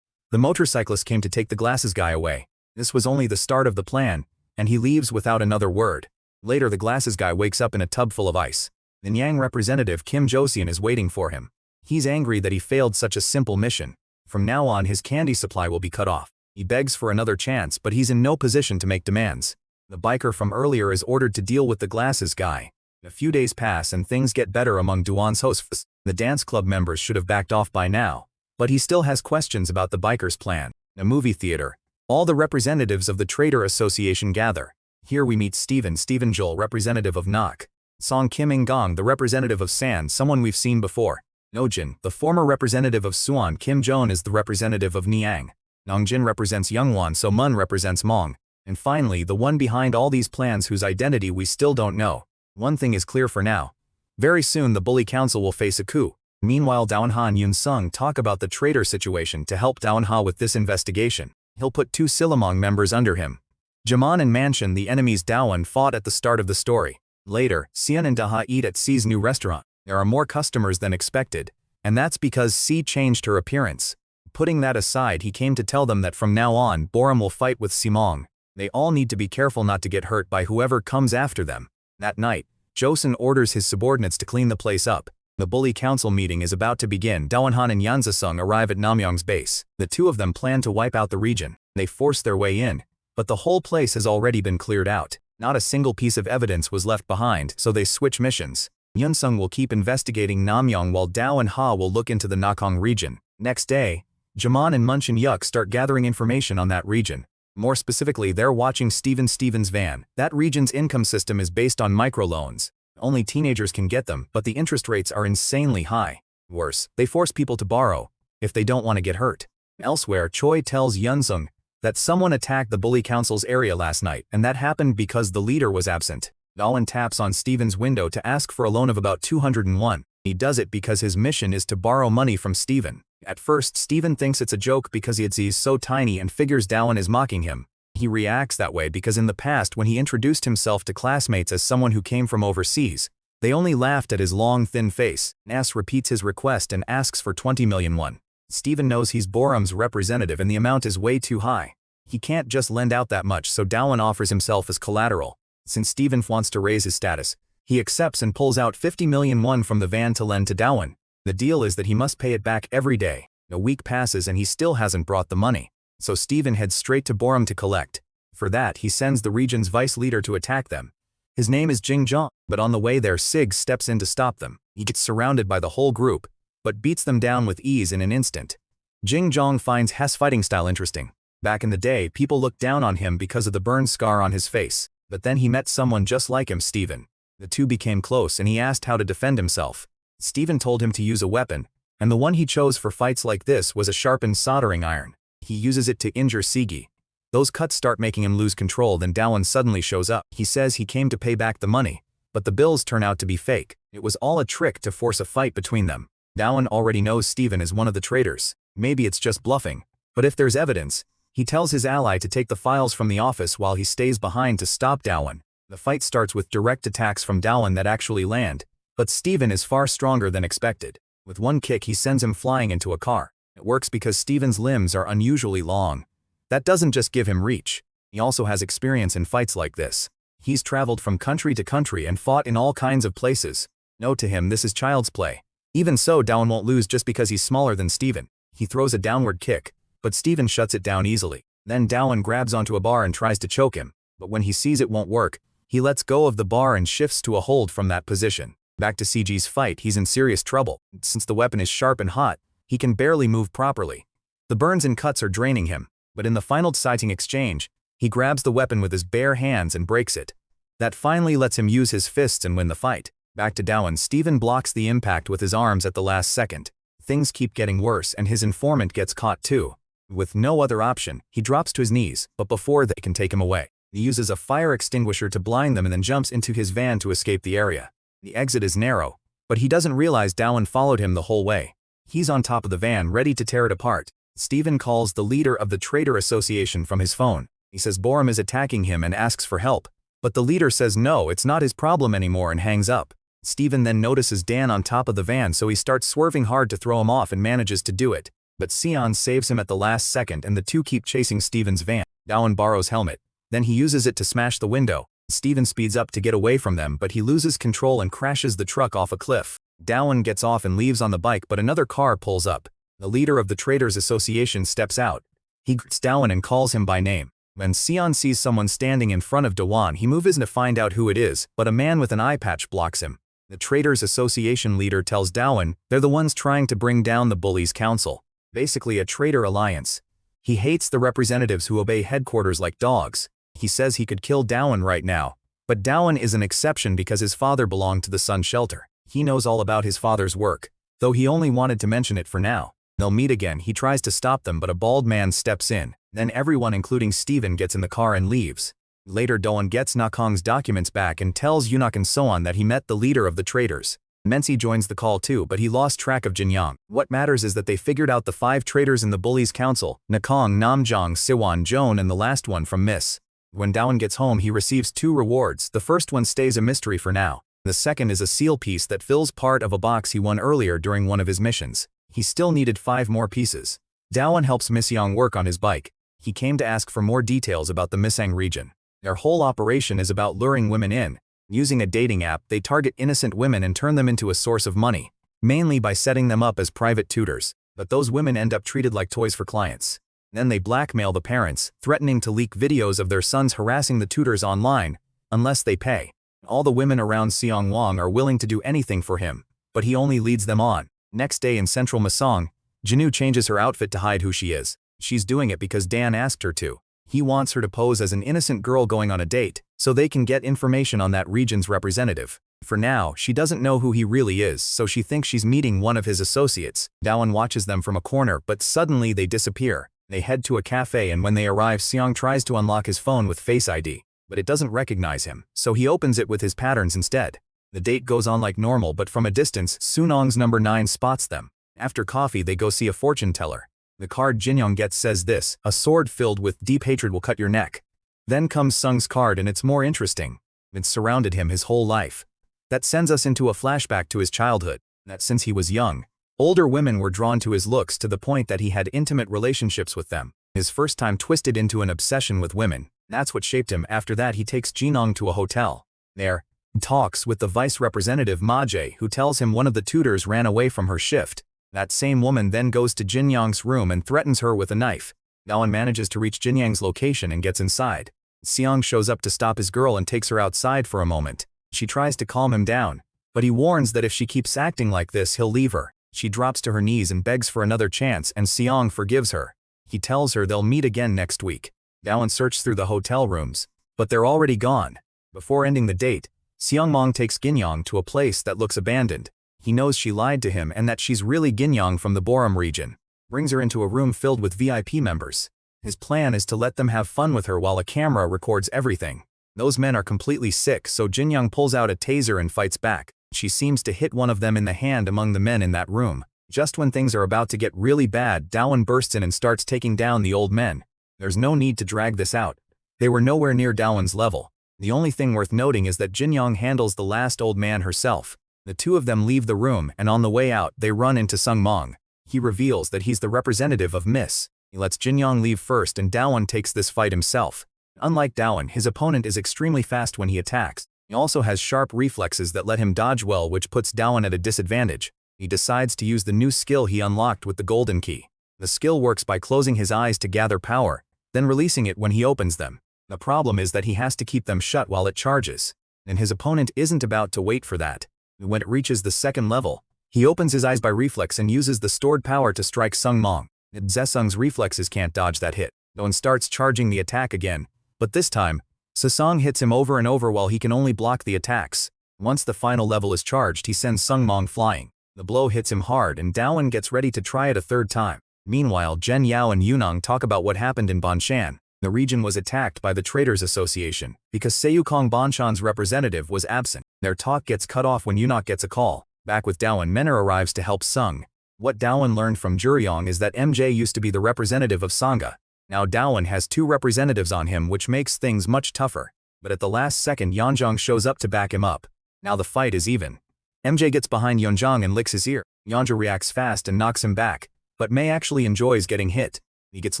The motorcyclist came to take the glasses guy away. This was only the start of the plan, and he leaves without another word. Later, the glasses guy wakes up in a tub full of ice. The Nyang representative Kim Josian is waiting for him. He's angry that he failed such a simple mission. From now on, his candy supply will be cut off. He begs for another chance, but he's in no position to make demands. The biker from earlier is ordered to deal with the glasses guy. A few days pass and things get better among Duan's hosts. The dance club members should have backed off by now, but he still has questions about the biker's plan. In a movie theater, all the representatives of the Trader Association gather. Here we meet Stephen Joel, representative of Nok. Song Kim In-gong, the representative of San, someone we've seen before. Nojin, the former representative of Suan. Kim Joan is the representative of Niang. Nongjin represents Youngwon, so Mun represents Mong. And finally, the one behind all these plans whose identity we still don't know. One thing is clear for now. Very soon the Bully Council will face a coup. Meanwhile, Dawanha and Yun Sung talk about the traitor situation to help Dawanha with this investigation. He'll put 2 Silamong members under him. Jaman and Mansion, the enemies Dawan fought at the start of the story. Later, Xian and Daha eat at C's new restaurant. There are more customers than expected, and that's because C changed her appearance. Putting that aside, he came to tell them that from now on, Boram will fight with Simong. They all need to be careful not to get hurt by whoever comes after them. That night, Joseon orders his subordinates to clean the place up. The Bully Council meeting is about to begin. Dawanhan and Yanzasung arrive at Namyong's base. The two of them plan to wipe out the region. They force their way in, but the whole place has already been cleared out. Not a single piece of evidence was left behind, so they switch missions. Yunsung will keep investigating Namyong while Dao and Ha will look into the Nakong region. Next day, Jaman and Munch and Yuk start gathering information on that region. More specifically, they're watching Stephen's van. That region's income system is based on microloans. Only teenagers can get them, but the interest rates are insanely high. Worse, they force people to borrow if they don't want to get hurt. Elsewhere, Choi tells Yunsung that someone attacked the Bully Council's area last night, and that happened because the leader was absent. Dolan taps on Stephen's window to ask for a loan of about 201. He does it because his mission is to borrow money from Stephen. At first, Stephen thinks it's a joke because he's so tiny and figures Dowan is mocking him. He reacts that way because in the past when he introduced himself to classmates as someone who came from overseas, they only laughed at his long, thin face. Nas repeats his request and asks for 20 million won. Stephen knows he's Boram's representative and the amount is way too high. He can't just lend out that much, so Dowan offers himself as collateral. Since Stephen wants to raise his status, he accepts and pulls out 50 million won from the van to lend to Dowan. The deal is that he must pay it back every day. A week passes and he still hasn't brought the money. So Stephen heads straight to Boram to collect. For that, he sends the region's vice leader to attack them. His name is Jing Zhang, but on the way there Sig steps in to stop them. He gets surrounded by the whole group, but beats them down with ease in an instant. Jing Zhong finds Hess' fighting style interesting. Back in the day, people looked down on him because of the burn scar on his face, but then he met someone just like him, Steven. The two became close and he asked how to defend himself. Steven told him to use a weapon, and the one he chose for fights like this was a sharpened soldering iron. He uses it to injure Sigi. Those cuts start making him lose control, then Dawan suddenly shows up. He says he came to pay back the money, but the bills turn out to be fake. It was all a trick to force a fight between them. Dawan already knows Steven is one of the traitors. Maybe it's just bluffing, but if there's evidence, he tells his ally to take the files from the office while he stays behind to stop Dawan. The fight starts with direct attacks from Dawan that actually land, but Steven is far stronger than expected. With one kick he sends him flying into a car. It works because Steven's limbs are unusually long. That doesn't just give him reach, he also has experience in fights like this. He's traveled from country to country and fought in all kinds of places. No, to him this is child's play. Even so, Dawan won't lose just because he's smaller than Steven. He throws a downward kick, but Steven shuts it down easily. Then Dawan grabs onto a bar and tries to choke him, but when he sees it won't work, he lets go of the bar and shifts to a hold from that position. Back to CG's fight, he's in serious trouble. Since the weapon is sharp and hot, he can barely move properly. The burns and cuts are draining him, but in the final sighting exchange, he grabs the weapon with his bare hands and breaks it. That finally lets him use his fists and win the fight. Back to Dawan, Steven blocks the impact with his arms at the last second. Things keep getting worse and his informant gets caught too. With no other option, he drops to his knees, but before they can take him away, he uses a fire extinguisher to blind them and then jumps into his van to escape the area. The exit is narrow, but he doesn't realize Dawan followed him the whole way. He's on top of the van ready to tear it apart. Steven calls the leader of the Traitor Association from his phone. He says Borum is attacking him and asks for help, but the leader says no, it's not his problem anymore and hangs up. Steven then notices Dan on top of the van, so he starts swerving hard to throw him off and manages to do it. But Sion saves him at the last second and the two keep chasing Steven's van. Dawan borrows helmet. Then he uses it to smash the window. Steven speeds up to get away from them, but he loses control and crashes the truck off a cliff. Dawan gets off and leaves on the bike, but another car pulls up. The leader of the Traitors Association steps out. He greets Dawan and calls him by name. When Sion sees someone standing in front of Dawan, he moves in to find out who it is, but a man with an eye patch blocks him. The Traitors Association leader tells Dawan they're the ones trying to bring down the Bullies Council. Basically a traitor alliance. He hates the representatives who obey headquarters like dogs. He says he could kill Dawan right now, but Dawan is an exception because his father belonged to the Sun Shelter. He knows all about his father's work, though he only wanted to mention it for now. They'll meet again. He tries to stop them, but a bald man steps in. Then everyone including Steven gets in the car and leaves. Later Dawan gets Nakong's documents back and tells Yunak and Soan that he met the leader of the traitors. Mensi joins the call too, but he lost track of Jinyang. What matters is that they figured out the 5 traitors in the Bullies Council: Nakong, Namjong, Siwan, Joan, and the last one from Miss. When Dawan gets home, he receives 2 rewards. The first one stays a mystery for now. The second is a seal piece that fills part of a box he won earlier during one of his missions. He still needed 5 more pieces. Dawan helps Miss Yang work on his bike. He came to ask for more details about the Misang region. Their whole operation is about luring women in. Using a dating app, they target innocent women and turn them into a source of money, mainly by setting them up as private tutors. But those women end up treated like toys for clients. Then they blackmail the parents, threatening to leak videos of their sons harassing the tutors online, unless they pay. All the women around Seong Wang are willing to do anything for him, but he only leads them on. Next day in Central Masong, Jinu changes her outfit to hide who she is. She's doing it because Dan asked her to. He wants her to pose as an innocent girl going on a date, so they can get information on that region's representative. For now, she doesn't know who he really is, so she thinks she's meeting one of his associates. Dawan watches them from a corner, but suddenly they disappear. They head to a cafe, and when they arrive, Seong tries to unlock his phone with Face ID, but it doesn't recognize him, so he opens it with his patterns instead. The date goes on like normal, but from a distance, Sunong's number 9 spots them. After coffee, they go see a fortune teller. The card Jinyong gets says this: a sword filled with deep hatred will cut your neck. Then comes Sung's card, and it's more interesting. It's surrounded him his whole life. That sends us into a flashback to his childhood, that since he was young, older women were drawn to his looks to the point that he had intimate relationships with them. His first time twisted into an obsession with women. That's what shaped him. After that, he takes Jinong to a hotel. There, he talks with the vice representative Ma Jae, who tells him one of the tutors ran away from her shift. That same woman then goes to Jinyang's room and threatens her with a knife. Dawan manages to reach Jinyang's location and gets inside. Seong shows up to stop his girl and takes her outside for a moment. She tries to calm him down, but he warns that if she keeps acting like this, he'll leave her. She drops to her knees and begs for another chance, and Seong forgives her. He tells her they'll meet again next week. Dawan searches through the hotel rooms, but they're already gone. Before ending the date, Seongmong takes Ginyong to a place that looks abandoned. He knows she lied to him and that she's really Ginyong from the Borum region. Brings her into a room filled with VIP members. His plan is to let them have fun with her while a camera records everything. Those men are completely sick, so Ginyong pulls out a taser and fights back. She seems to hit one of them in the hand among the men in that room. Just when things are about to get really bad, Dawan bursts in and starts taking down the old men. There's no need to drag this out. They were nowhere near Dawan's level. The only thing worth noting is that Ginyong handles the last old man herself. The two of them leave the room, and on the way out, they run into Sungmong. He reveals that he's the representative of Miss. He lets Ginyong leave first, and Dawan takes this fight himself. Unlike Dawan, his opponent is extremely fast when he attacks. He also has sharp reflexes that let him dodge well, which puts Dawan at a disadvantage. He decides to use the new skill he unlocked with the golden key. The skill works by closing his eyes to gather power, then releasing it when he opens them. The problem is that he has to keep them shut while it charges, and his opponent isn't about to wait for that. When it reaches the second level, he opens his eyes by reflex and uses the stored power to strike Sungmong. Zesung's reflexes can't dodge that hit. Dawan starts charging the attack again, but this time, Sesong hits him over and over while he can only block the attacks. Once the final level is charged, he sends Sungmong flying. The blow hits him hard, and Dawan gets ready to try it a third time. Meanwhile, Zhen Yao and Yunong talk about what happened in Banshan. The region was attacked by the Traders Association because Seiyukong Banshan's representative was absent. Their talk gets cut off when Yunok gets a call. Back with Dawan, Menor arrives to help Sung. What Dawan learned from Juryong is that MJ used to be the representative of Sangha. Now Dawan has two representatives on him, which makes things much tougher. But at the last second, Yeonjong shows up to back him up. Now the fight is even. MJ gets behind Yeonjong and licks his ear. Yeonjong reacts fast and knocks him back, but Mei actually enjoys getting hit. He gets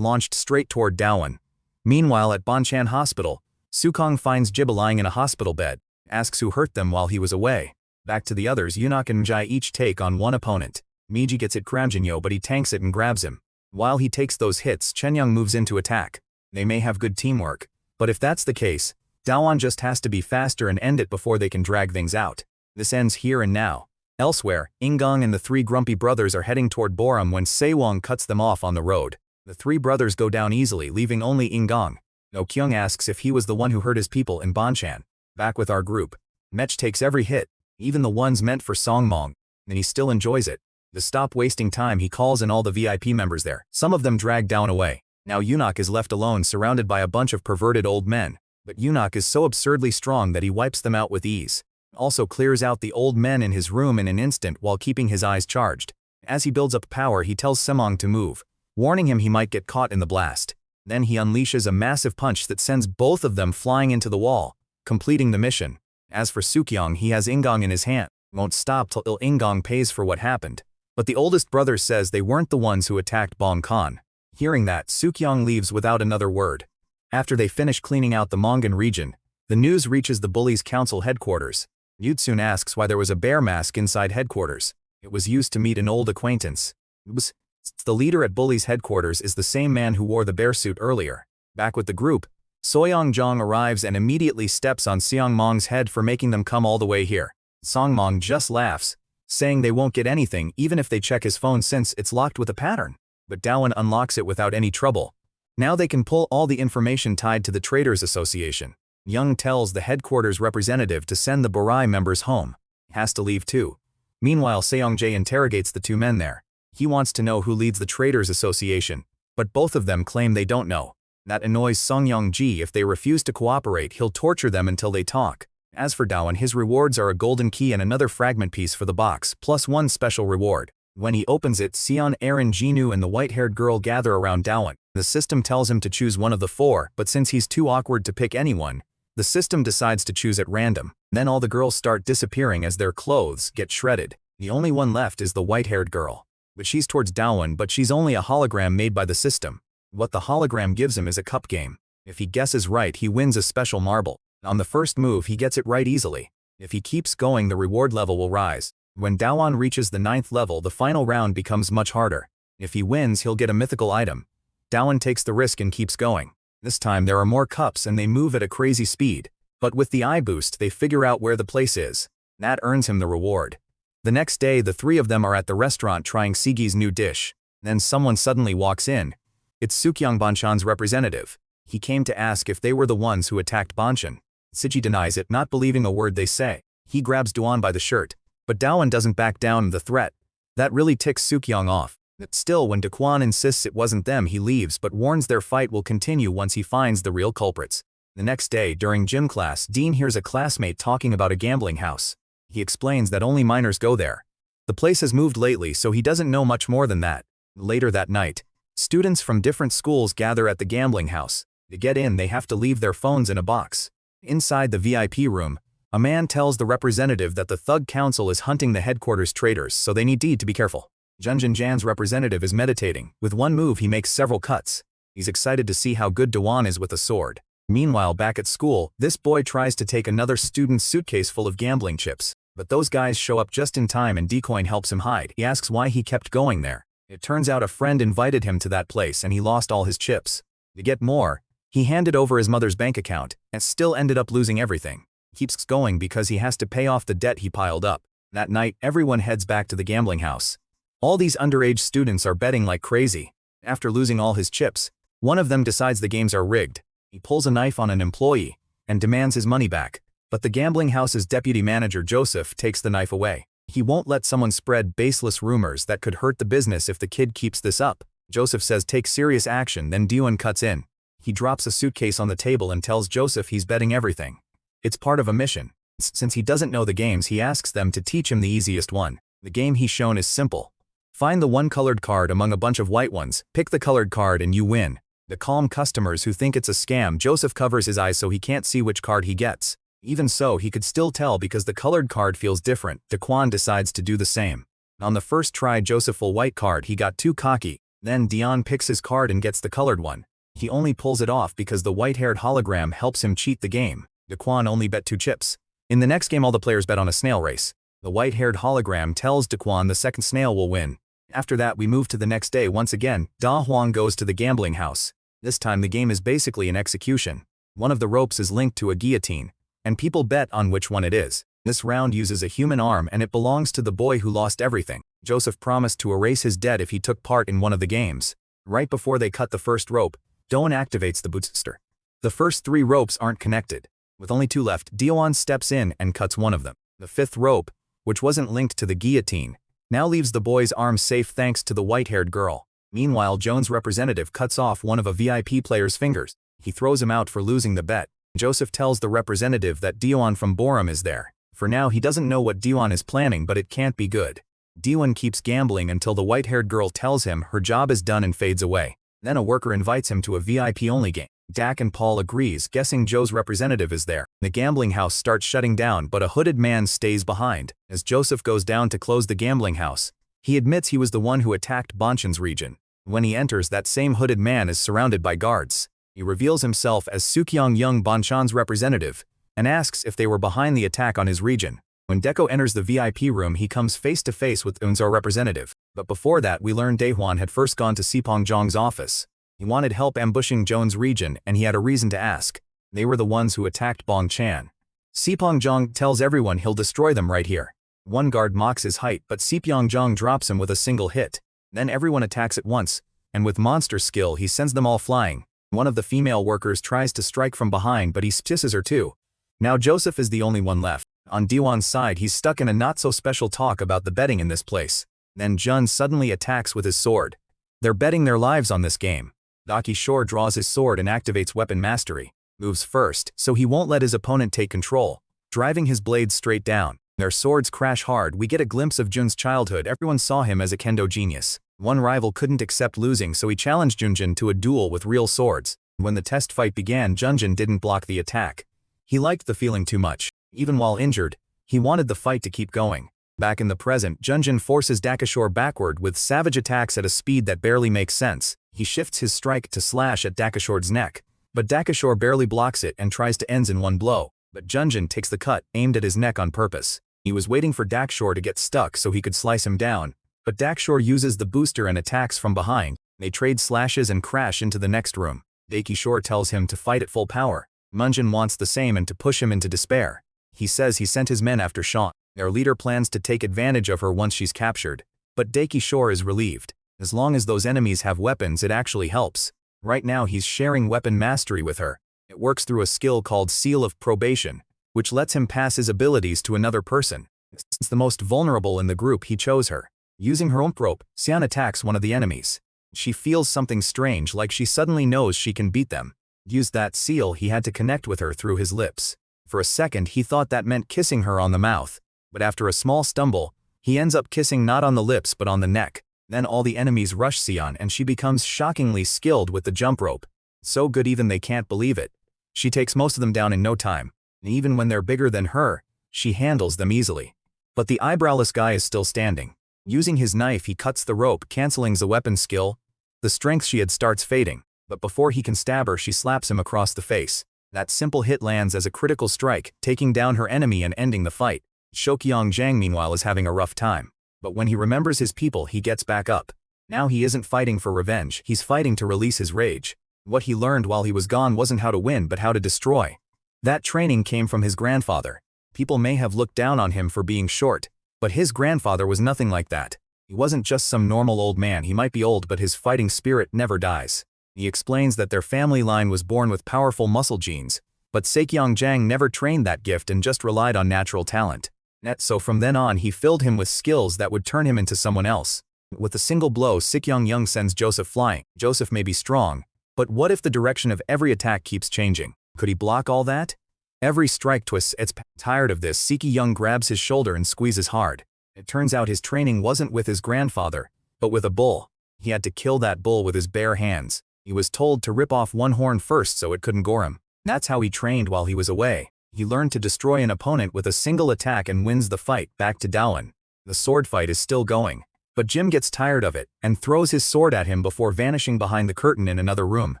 launched straight toward Dawan. Meanwhile, at Banshan Hospital, Sukong finds Jiba lying in a hospital bed, asks who hurt them while he was away. Back to the others, Yunok and Mjai each take on one opponent. Miji gets hit Kramjinyo, but he tanks it and grabs him. While he takes those hits, Chenyang moves in to attack. They may have good teamwork, but if that's the case, Dawan just has to be faster and end it before they can drag things out. This ends here and now. Elsewhere, Ingong and the three grumpy brothers are heading toward Borum when Sewong cuts them off on the road. The three brothers go down easily, leaving only Ingong. No Kyung asks if he was the one who hurt his people in Banshan. Back with our group, Mech takes every hit, even the ones meant for Songmong, and he still enjoys it. To stop wasting time, he calls in all the VIP members there. Some of them drag Dawan away. Now Yunok is left alone, surrounded by a bunch of perverted old men. But Yunok is so absurdly strong that he wipes them out with ease. Also clears out the old men in his room in an instant while keeping his eyes charged. As he builds up power, he tells Semong to move, warning him he might get caught in the blast. Then he unleashes a massive punch that sends both of them flying into the wall, completing the mission. As for Sukyong, he has Ingong in his hand. Won't stop till Ingong pays for what happened. But the oldest brother says they weren't the ones who attacked Bong Khan. Hearing that, Sukyong leaves without another word. After they finish cleaning out the Mongan region, the news reaches the Bullies' council headquarters. Yutsun asks why there was a bear mask inside headquarters. It was used to meet an old acquaintance. The leader at Bullies' headquarters is the same man who wore the bear suit earlier. Back with the group, Soyeong-jong arrives and immediately steps on Seongmong's head for making them come all the way here. Songmong just laughs, saying they won't get anything even if they check his phone since it's locked with a pattern. But Dawan unlocks it without any trouble. Now they can pull all the information tied to the Traders Association. Young tells the headquarters representative to send the Borai members home. Has to leave too. Meanwhile, Seong-jae interrogates the two men there. He wants to know who leads the Traders Association, but both of them claim they don't know. That annoys Song Yong-ji. If they refuse to cooperate, he'll torture them until they talk. As for Dawan, his rewards are a golden key and another fragment piece for the box, plus one special reward. When he opens it, Seon, Aaron, Jinu and the white-haired girl gather around Dawan. The system tells him to choose one of the four, but since he's too awkward to pick anyone, the system decides to choose at random. Then all the girls start disappearing as their clothes get shredded. The only one left is the white-haired girl. But she's towards Dawan, but she's only a hologram made by the system. What the hologram gives him is a cup game. If he guesses right, he wins a special marble. On the first move, he gets it right easily. If he keeps going, the reward level will rise. When Dawan reaches the 9th level, the final round becomes much harder. If he wins, he'll get a mythical item. Dawan takes the risk and keeps going. This time there are more cups and they move at a crazy speed. But with the eye boost, they figure out where the place is. That earns him the reward. The next day the three of them are at the restaurant trying Sigi's new dish. Then someone suddenly walks in. It's Sukyung Banchan's representative. He came to ask if they were the ones who attacked Banchan. Sigi denies it, not believing a word they say. He grabs Daewon by the shirt, but Daewon doesn't back down to the threat. That really ticks Sukyung off. Still, when Daewon insists it wasn't them, he leaves but warns their fight will continue once he finds the real culprits. The next day, during gym class, Dean hears a classmate talking about a gambling house. He explains that only minors go there. The place has moved lately, so he doesn't know much more than that. Later that night, students from different schools gather at the gambling house. To get in, they have to leave their phones in a box. Inside the VIP room, a man tells the representative that the Thug Council is hunting the headquarters traitors, so they need to be careful. Junjin Jan's representative is meditating. With one move he makes several cuts. He's excited to see how good Daewon is with a sword. Meanwhile, back at school, this boy tries to take another student's suitcase full of gambling chips. But those guys show up just in time and Decoin helps him hide. He asks why he kept going there. It turns out a friend invited him to that place and he lost all his chips. To get more, he handed over his mother's bank account and still ended up losing everything. He keeps going because he has to pay off the debt he piled up. That night, everyone heads back to the gambling house. All these underage students are betting like crazy. After losing all his chips, one of them decides the games are rigged. He pulls a knife on an employee and demands his money back. But the gambling house's deputy manager Joseph takes the knife away. He won't let someone spread baseless rumors that could hurt the business if the kid keeps this up. Joseph says take serious action, then Daewon cuts in. He drops a suitcase on the table and tells Joseph he's betting everything. It's part of a mission. Since he doesn't know the games, he asks them to teach him the easiest one. The game he's shown is simple. Find the one colored card among a bunch of white ones, pick the colored card and you win. To calm customers who think it's a scam, Joseph covers his eyes so he can't see which card he gets. Even so, he could still tell because the colored card feels different. Daewon decides to do the same. On the first try Joseph will white card, he got too cocky. Then Daewon picks his card and gets the colored one. He only pulls it off because the white-haired hologram helps him cheat the game. Daewon only bet 2 chips. In the next game all the players bet on a snail race. The white-haired hologram tells Daewon the second snail will win. After that we move to the next day once again. Daewon goes to the gambling house. This time the game is basically an execution. One of the ropes is linked to a guillotine, and people bet on which one it is. This round uses a human arm and it belongs to the boy who lost everything. Joseph promised to erase his debt if he took part in one of the games. Right before they cut the first rope, Daewon activates the booster. The first 3 ropes aren't connected. With only 2 left, Daewon steps in and cuts one of them. The 5th rope, which wasn't linked to the guillotine, now leaves the boy's arm safe thanks to the white-haired girl. Meanwhile, Joan's representative cuts off one of a VIP player's fingers. He throws him out for losing the bet. Joseph tells the representative that Daewon from Borum is there. For now he doesn't know what Daewon is planning, but it can't be good. Daewon keeps gambling until the white-haired girl tells him her job is done and fades away. Then a worker invites him to a VIP-only game. Dak and Paul agrees, guessing Joe's representative is there. The gambling house starts shutting down, but a hooded man stays behind. As Joseph goes down to close the gambling house, he admits he was the one who attacked Banchan's region. When he enters, that same hooded man is surrounded by guards. He reveals himself as Sukyung Young, Banchan's representative, and asks if they were behind the attack on his region. When Deco enters the VIP room, he comes face to face with Eun's representative. But before that, we learn Daewon had first gone to Sipong Jong's office. He wanted help ambushing Joan's region, and he had a reason to ask. They were the ones who attacked Bong Chan. Sipong Jong tells everyone he'll destroy them right here. One guard mocks his height, but Sipong Jong drops him with a single hit. Then everyone attacks at once, and with monster skill he sends them all flying. One of the female workers tries to strike from behind, but he kisses her too. Now Joseph is the only one left. On Daewon's side, he's stuck in a not-so-special talk about the betting in this place. Then Jun suddenly attacks with his sword. They're betting their lives on this game. Daki Shore draws his sword and activates weapon mastery. Moves first, so he won't let his opponent take control, driving his blades straight down. Their swords crash hard. We get a glimpse of Jun's childhood. Everyone saw him as a kendo genius. One rival couldn't accept losing, so he challenged Junjin to a duel with real swords. When the test fight began, Junjin didn't block the attack. He liked the feeling too much. Even while injured, he wanted the fight to keep going. Back in the present, Junjin forces Dakishore backward with savage attacks at a speed that barely makes sense. He shifts his strike to slash at Dakishore's neck, but Dakishore barely blocks it and tries to end in one blow. But Junjin takes the cut, aimed at his neck on purpose. He was waiting for Dakishore to get stuck so he could slice him down, but Dakishore uses the booster and attacks from behind. They trade slashes and crash into the next room. Dakishore tells him to fight at full power. Munjin wants the same and to push him into despair. He says he sent his men after Sean. Their leader plans to take advantage of her once she's captured, but Daiki Shore is relieved. As long as those enemies have weapons, it actually helps. Right now he's sharing weapon mastery with her. It works through a skill called Seal of Probation, which lets him pass his abilities to another person. Since the most vulnerable in the group, he chose her. Using her rope, Xian attacks one of the enemies. She feels something strange, like she suddenly knows she can beat them. Used that seal, he had to connect with her through his lips. For a second he thought that meant kissing her on the mouth, but after a small stumble, he ends up kissing not on the lips but on the neck. Then all the enemies rush Xian and she becomes shockingly skilled with the jump rope. So good even they can't believe it. She takes most of them down in no time, and even when they're bigger than her, she handles them easily. But the eyebrowless guy is still standing. Using his knife he cuts the rope, canceling the weapon skill. The strength she had starts fading, but before he can stab her she slaps him across the face. That simple hit lands as a critical strike, taking down her enemy and ending the fight. Shokyong Jang meanwhile is having a rough time. But when he remembers his people he gets back up. Now he isn't fighting for revenge, he's fighting to release his rage. What he learned while he was gone wasn't how to win but how to destroy. That training came from his grandfather. People may have looked down on him for being short, but his grandfather was nothing like that. He wasn't just some normal old man. He might be old but his fighting spirit never dies. He explains that their family line was born with powerful muscle genes, but Sekyong Jang never trained that gift and just relied on natural talent. So from then on he filled him with skills that would turn him into someone else. With a single blow Sekyong Young sends Joseph flying. Joseph may be strong, but what if the direction of every attack keeps changing? Could he block all that? Every strike twists its path. Tired of this, Seky Young grabs his shoulder and squeezes hard. It turns out his training wasn't with his grandfather, but with a bull. He had to kill that bull with his bare hands. He was told to rip off one horn first so it couldn't gore him. That's how he trained while he was away. He learned to destroy an opponent with a single attack and wins the fight. Back to Dawan. The sword fight is still going, but Jim gets tired of it and throws his sword at him before vanishing behind the curtain in another room.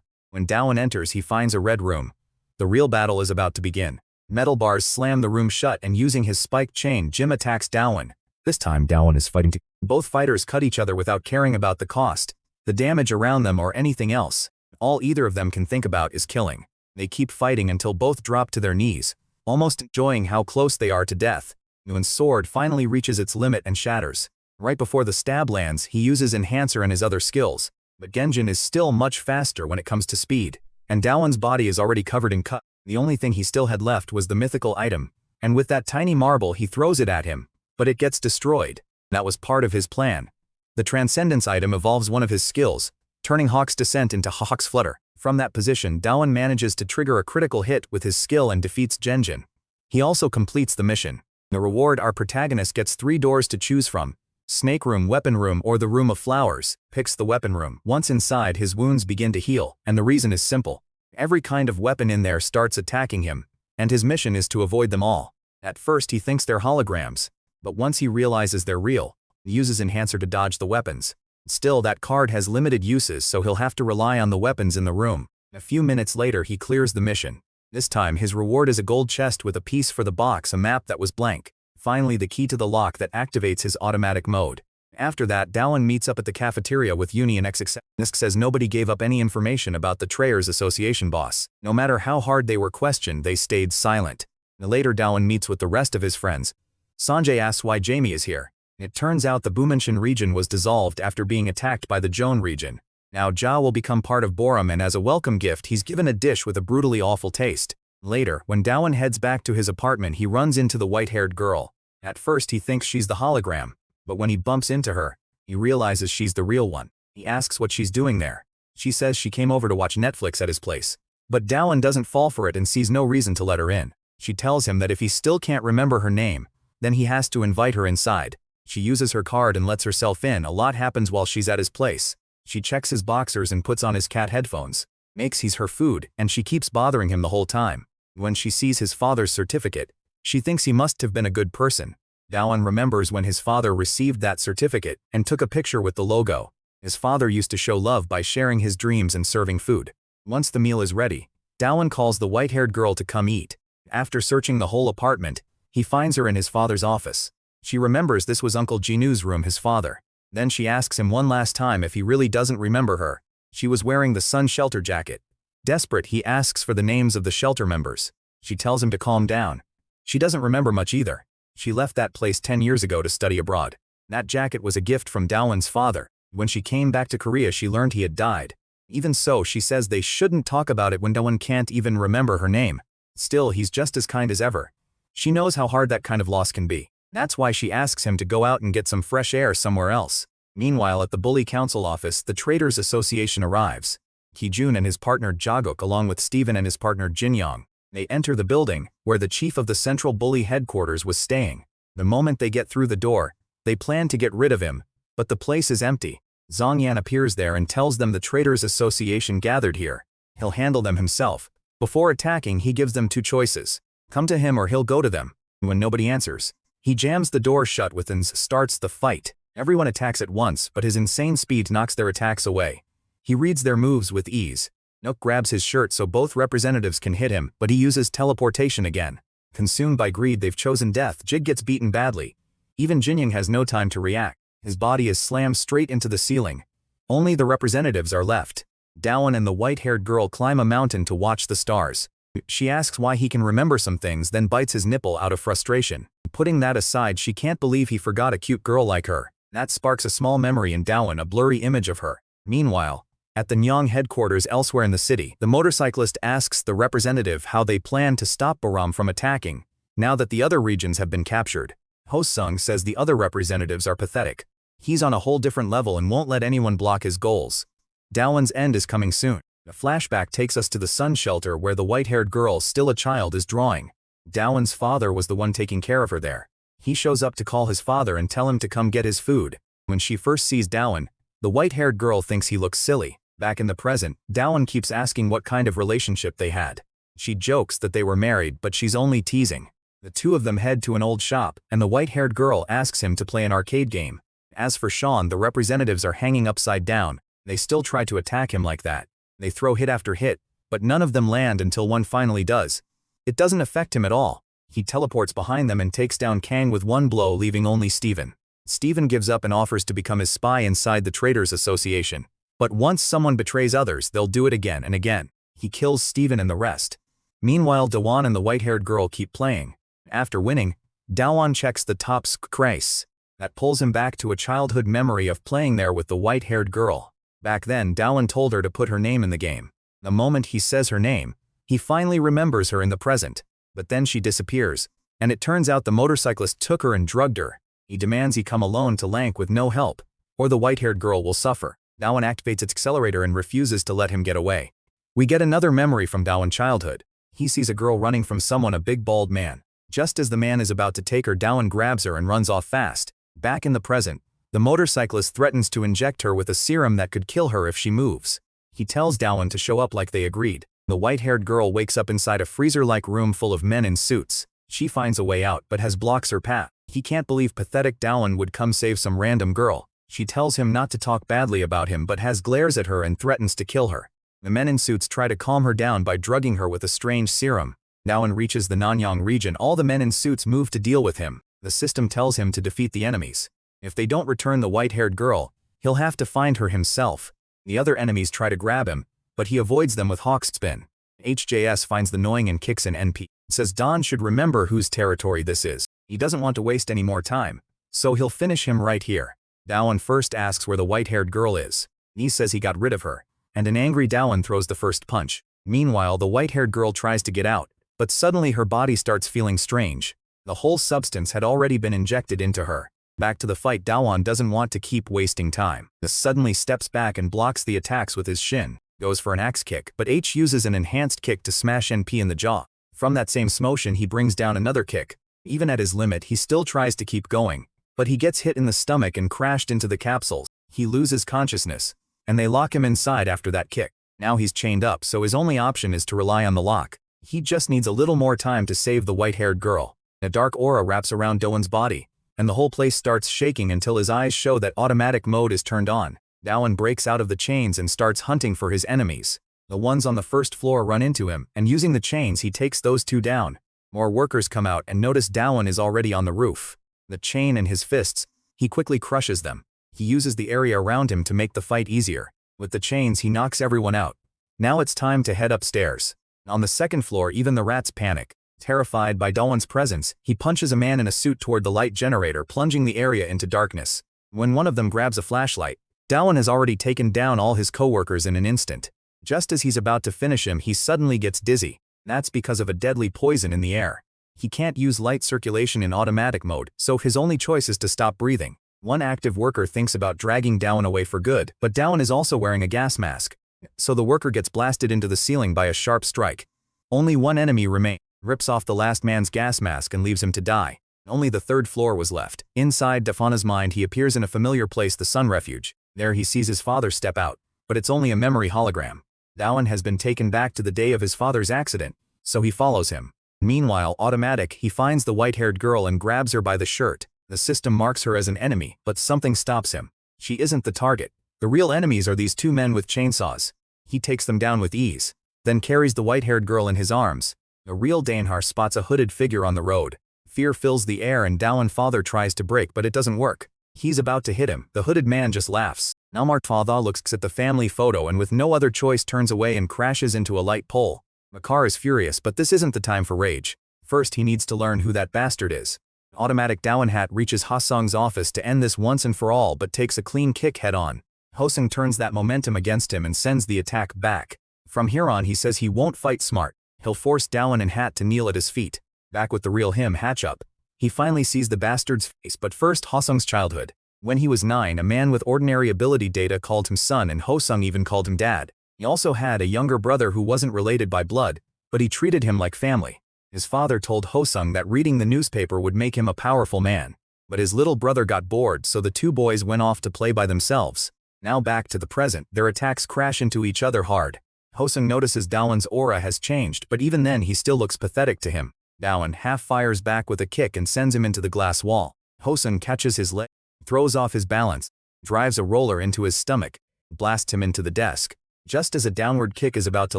When Dawan enters he finds a red room. The real battle is about to begin. Metal bars slam the room shut and using his spiked chain Jim attacks Dawan. This time Dawan is fighting to. Both fighters cut each other without caring about the cost, the damage around them or anything else. All either of them can think about is killing. They keep fighting until both drop to their knees, almost enjoying how close they are to death. Nguyen's sword finally reaches its limit and shatters. Right before the stab lands he uses Enhancer and his other skills, but Genjin is still much faster when it comes to speed, and Dawan's body is already covered in cut. The only thing he still had left was the mythical item, and with that tiny marble he throws it at him, but it gets destroyed. That was part of his plan. The Transcendence item evolves one of his skills, turning Hawk's Descent into Hawk's Flutter. From that position Dawan manages to trigger a critical hit with his skill and defeats Genjin. He also completes the mission. The reward, our protagonist gets 3 doors to choose from: Snake Room, Weapon Room, or the Room of Flowers. Picks the Weapon Room. Once inside his wounds begin to heal, and the reason is simple. Every kind of weapon in there starts attacking him, and his mission is to avoid them all. At first he thinks they're holograms, but once he realizes they're real, he uses Enhancer to dodge the weapons. Still, that card has limited uses so he'll have to rely on the weapons in the room. A few minutes later he clears the mission. This time his reward is a gold chest with a piece for the box, a map that was blank. Finally the key to the lock that activates his automatic mode. After that Dawan meets up at the cafeteria with Uni and XXX. Nisk says nobody gave up any information about the Trayers Association boss. No matter how hard they were questioned they stayed silent. Later Dawan meets with the rest of his friends. Sanjay asks why Jamie is here. It turns out the Bumenshan region was dissolved after being attacked by the Joan region. Now Ja will become part of Borum, and as a welcome gift he's given a dish with a brutally awful taste. Later, when Dawan heads back to his apartment he runs into the white-haired girl. At first he thinks she's the hologram, but when he bumps into her, he realizes she's the real one. He asks what she's doing there. She says she came over to watch Netflix at his place. But Dawan doesn't fall for it and sees no reason to let her in. She tells him that if he still can't remember her name, then he has to invite her inside. She uses her card and lets herself in. A lot happens while she's at his place. She checks his boxers and puts on his cat headphones. Makes he's her food, and she keeps bothering him the whole time. When she sees his father's certificate, she thinks he must have been a good person. Dawan remembers when his father received that certificate and took a picture with the logo. His father used to show love by sharing his dreams and serving food. Once the meal is ready, Dawan calls the white-haired girl to come eat. After searching the whole apartment, he finds her in his father's office. She remembers this was Uncle Jinu's room, his father. Then she asks him one last time if he really doesn't remember her. She was wearing the sun shelter jacket. Desperate, he asks for the names of the shelter members. She tells him to calm down. She doesn't remember much either. She left that place 10 years ago to study abroad. That jacket was a gift from Dawon's father. When she came back to Korea, she learned he had died. Even so, she says they shouldn't talk about it when Dawon can't even remember her name. Still, he's just as kind as ever. She knows how hard that kind of loss can be. That's why she asks him to go out and get some fresh air somewhere else. Meanwhile, at the Bully Council office, the Traders Association arrives. Ki-jun and his partner Jaguk, along with Steven and his partner Jin-young. They enter the building, where the chief of the Central Bully headquarters was staying. The moment they get through the door, they plan to get rid of him, but the place is empty. Zhang Yan appears there and tells them the Traders Association gathered here. He'll handle them himself. Before attacking, he gives them two choices. Come to him or he'll go to them. When nobody answers, he jams the door shut with and starts the fight. Everyone attacks at once, but his insane speed knocks their attacks away. He reads their moves with ease. Nook grabs his shirt so both representatives can hit him, but he uses teleportation again. Consumed by greed, they've chosen death. Jig gets beaten badly. Even Jinying has no time to react. His body is slammed straight into the ceiling. Only the representatives are left. Dawon and the white-haired girl climb a mountain to watch the stars. She asks why he can remember some things, then bites his nipple out of frustration. Putting that aside, she can't believe he forgot a cute girl like her. That sparks a small memory in Dawon, a blurry image of her. Meanwhile, at the Nyang headquarters elsewhere in the city, the motorcyclist asks the representative how they plan to stop Baram from attacking, now that the other regions have been captured. Ho-sung says the other representatives are pathetic. He's on a whole different level and won't let anyone block his goals. Dawon's end is coming soon. A flashback takes us to the sun shelter where the white-haired girl, still a child, is drawing. Dawon's father was the one taking care of her there. He shows up to call his father and tell him to come get his food. When she first sees Dawon, the white-haired girl thinks he looks silly. Back in the present, Dawon keeps asking what kind of relationship they had. She jokes that they were married, but she's only teasing. The two of them head to an old shop, and the white-haired girl asks him to play an arcade game. As for Sean, the representatives are hanging upside down. They still try to attack him like that. They throw hit after hit, but none of them land until one finally does. It doesn't affect him at all. He teleports behind them and takes down Kang with one blow, leaving only Steven. Steven gives up and offers to become his spy inside the Traders Association. But once someone betrays others, they'll do it again and again. He kills Steven and the rest. Meanwhile, Dawon and the white-haired girl keep playing. After winning, Dawon checks the top scrace. That pulls him back to a childhood memory of playing there with the white-haired girl. Back then, Dawon told her to put her name in the game. The moment he says her name, he finally remembers her in the present. But then she disappears, and it turns out the motorcyclist took her and drugged her. He demands he come alone to Lank with no help, or the white-haired girl will suffer. Dawon activates its accelerator and refuses to let him get away. We get another memory from Dawon's childhood. He sees a girl running from someone, a big bald man. Just as the man is about to take her, Dawon grabs her and runs off fast. Back in the present, the motorcyclist threatens to inject her with a serum that could kill her if she moves. He tells Dawon to show up like they agreed. The white-haired girl wakes up inside a freezer-like room full of men in suits. She finds a way out but has blocks her path. He can't believe pathetic Dawon would come save some random girl. She tells him not to talk badly about him but has glares at her and threatens to kill her. The men in suits try to calm her down by drugging her with a strange serum. Dawon reaches the Nanyang region. All the men in suits move to deal with him. The system tells him to defeat the enemies. If they don't return the white-haired girl, he'll have to find her himself. The other enemies try to grab him, but he avoids them with Hawk's spin. HJS finds the annoying and kicks an NP. Says Don should remember whose territory this is. He doesn't want to waste any more time, so he'll finish him right here. Dawon first asks where the white-haired girl is. He says he got rid of her, and an angry Dawon throws the first punch. Meanwhile, the white-haired girl tries to get out, but suddenly her body starts feeling strange. The whole substance had already been injected into her. Back to the fight, Dawon doesn't want to keep wasting time. He suddenly steps back and blocks the attacks with his shin. Goes for an axe kick, but H uses an enhanced kick to smash NP in the jaw. From that same motion, he brings down another kick. Even at his limit, he still tries to keep going, but he gets hit in the stomach and crashed into the capsules. He loses consciousness, and they lock him inside after that kick. Now he's chained up, so his only option is to rely on the lock. He just needs a little more time to save the white-haired girl. A dark aura wraps around Dawon's body, and the whole place starts shaking until his eyes show that automatic mode is turned on. Dawon breaks out of the chains and starts hunting for his enemies. The ones on the first floor run into him, and using the chains he takes those two down. More workers come out and notice Dawon is already on the roof. The chain in his fists, he quickly crushes them. He uses the area around him to make the fight easier. With the chains he knocks everyone out. Now it's time to head upstairs. On the second floor, even the rats panic. Terrified by Dawan's presence, he punches a man in a suit toward the light generator, plunging the area into darkness. When one of them grabs a flashlight, Dawan has already taken down all his co-workers in an instant. Just as he's about to finish him, he suddenly gets dizzy. That's because of a deadly poison in the air. He can't use light circulation in automatic mode, so his only choice is to stop breathing. One active worker thinks about dragging Dawan away for good, but Dawan is also wearing a gas mask. So the worker gets blasted into the ceiling by a sharp strike. Only one enemy remains. Rips off the last man's gas mask and leaves him to die. Only the third floor was left. Inside Dafana's mind, he appears in a familiar place, the Sun Refuge. There he sees his father step out, but it's only a memory hologram. Dawan has been taken back to the day of his father's accident, so he follows him. Meanwhile, automatic, he finds the white-haired girl and grabs her by the shirt. The system marks her as an enemy, but something stops him. She isn't the target. The real enemies are these two men with chainsaws. He takes them down with ease, then carries the white-haired girl in his arms. A real Danhar spots a hooded figure on the road. Fear fills the air and Dawan's father tries to brake, but it doesn't work. He's about to hit him. The hooded man just laughs. Naumar father looks at the family photo and with no other choice turns away and crashes into a light pole. Makar is furious, but this isn't the time for rage. First he needs to learn who that bastard is. Automatic Dawan Hat reaches Hosung's office to end this once and for all, but takes a clean kick head-on. Hosung turns that momentum against him and sends the attack back. From here on he says he won't fight smart. He'll force Dawan and Hat to kneel at his feet. Back with the real him, Hatch up. He finally sees the bastard's face, but first Hosung's childhood. When he was 9, a man with ordinary ability data called him son and Hosung even called him dad. He also had a younger brother who wasn't related by blood, but he treated him like family. His father told Hosung that reading the newspaper would make him a powerful man. But his little brother got bored, so the two boys went off to play by themselves. Now back to the present, their attacks crash into each other hard. Hosung notices Dawan's aura has changed, but even then he still looks pathetic to him. Dawan half fires back with a kick and sends him into the glass wall. Hosung catches his leg, throws off his balance, drives a roller into his stomach, blasts him into the desk. Just as a downward kick is about to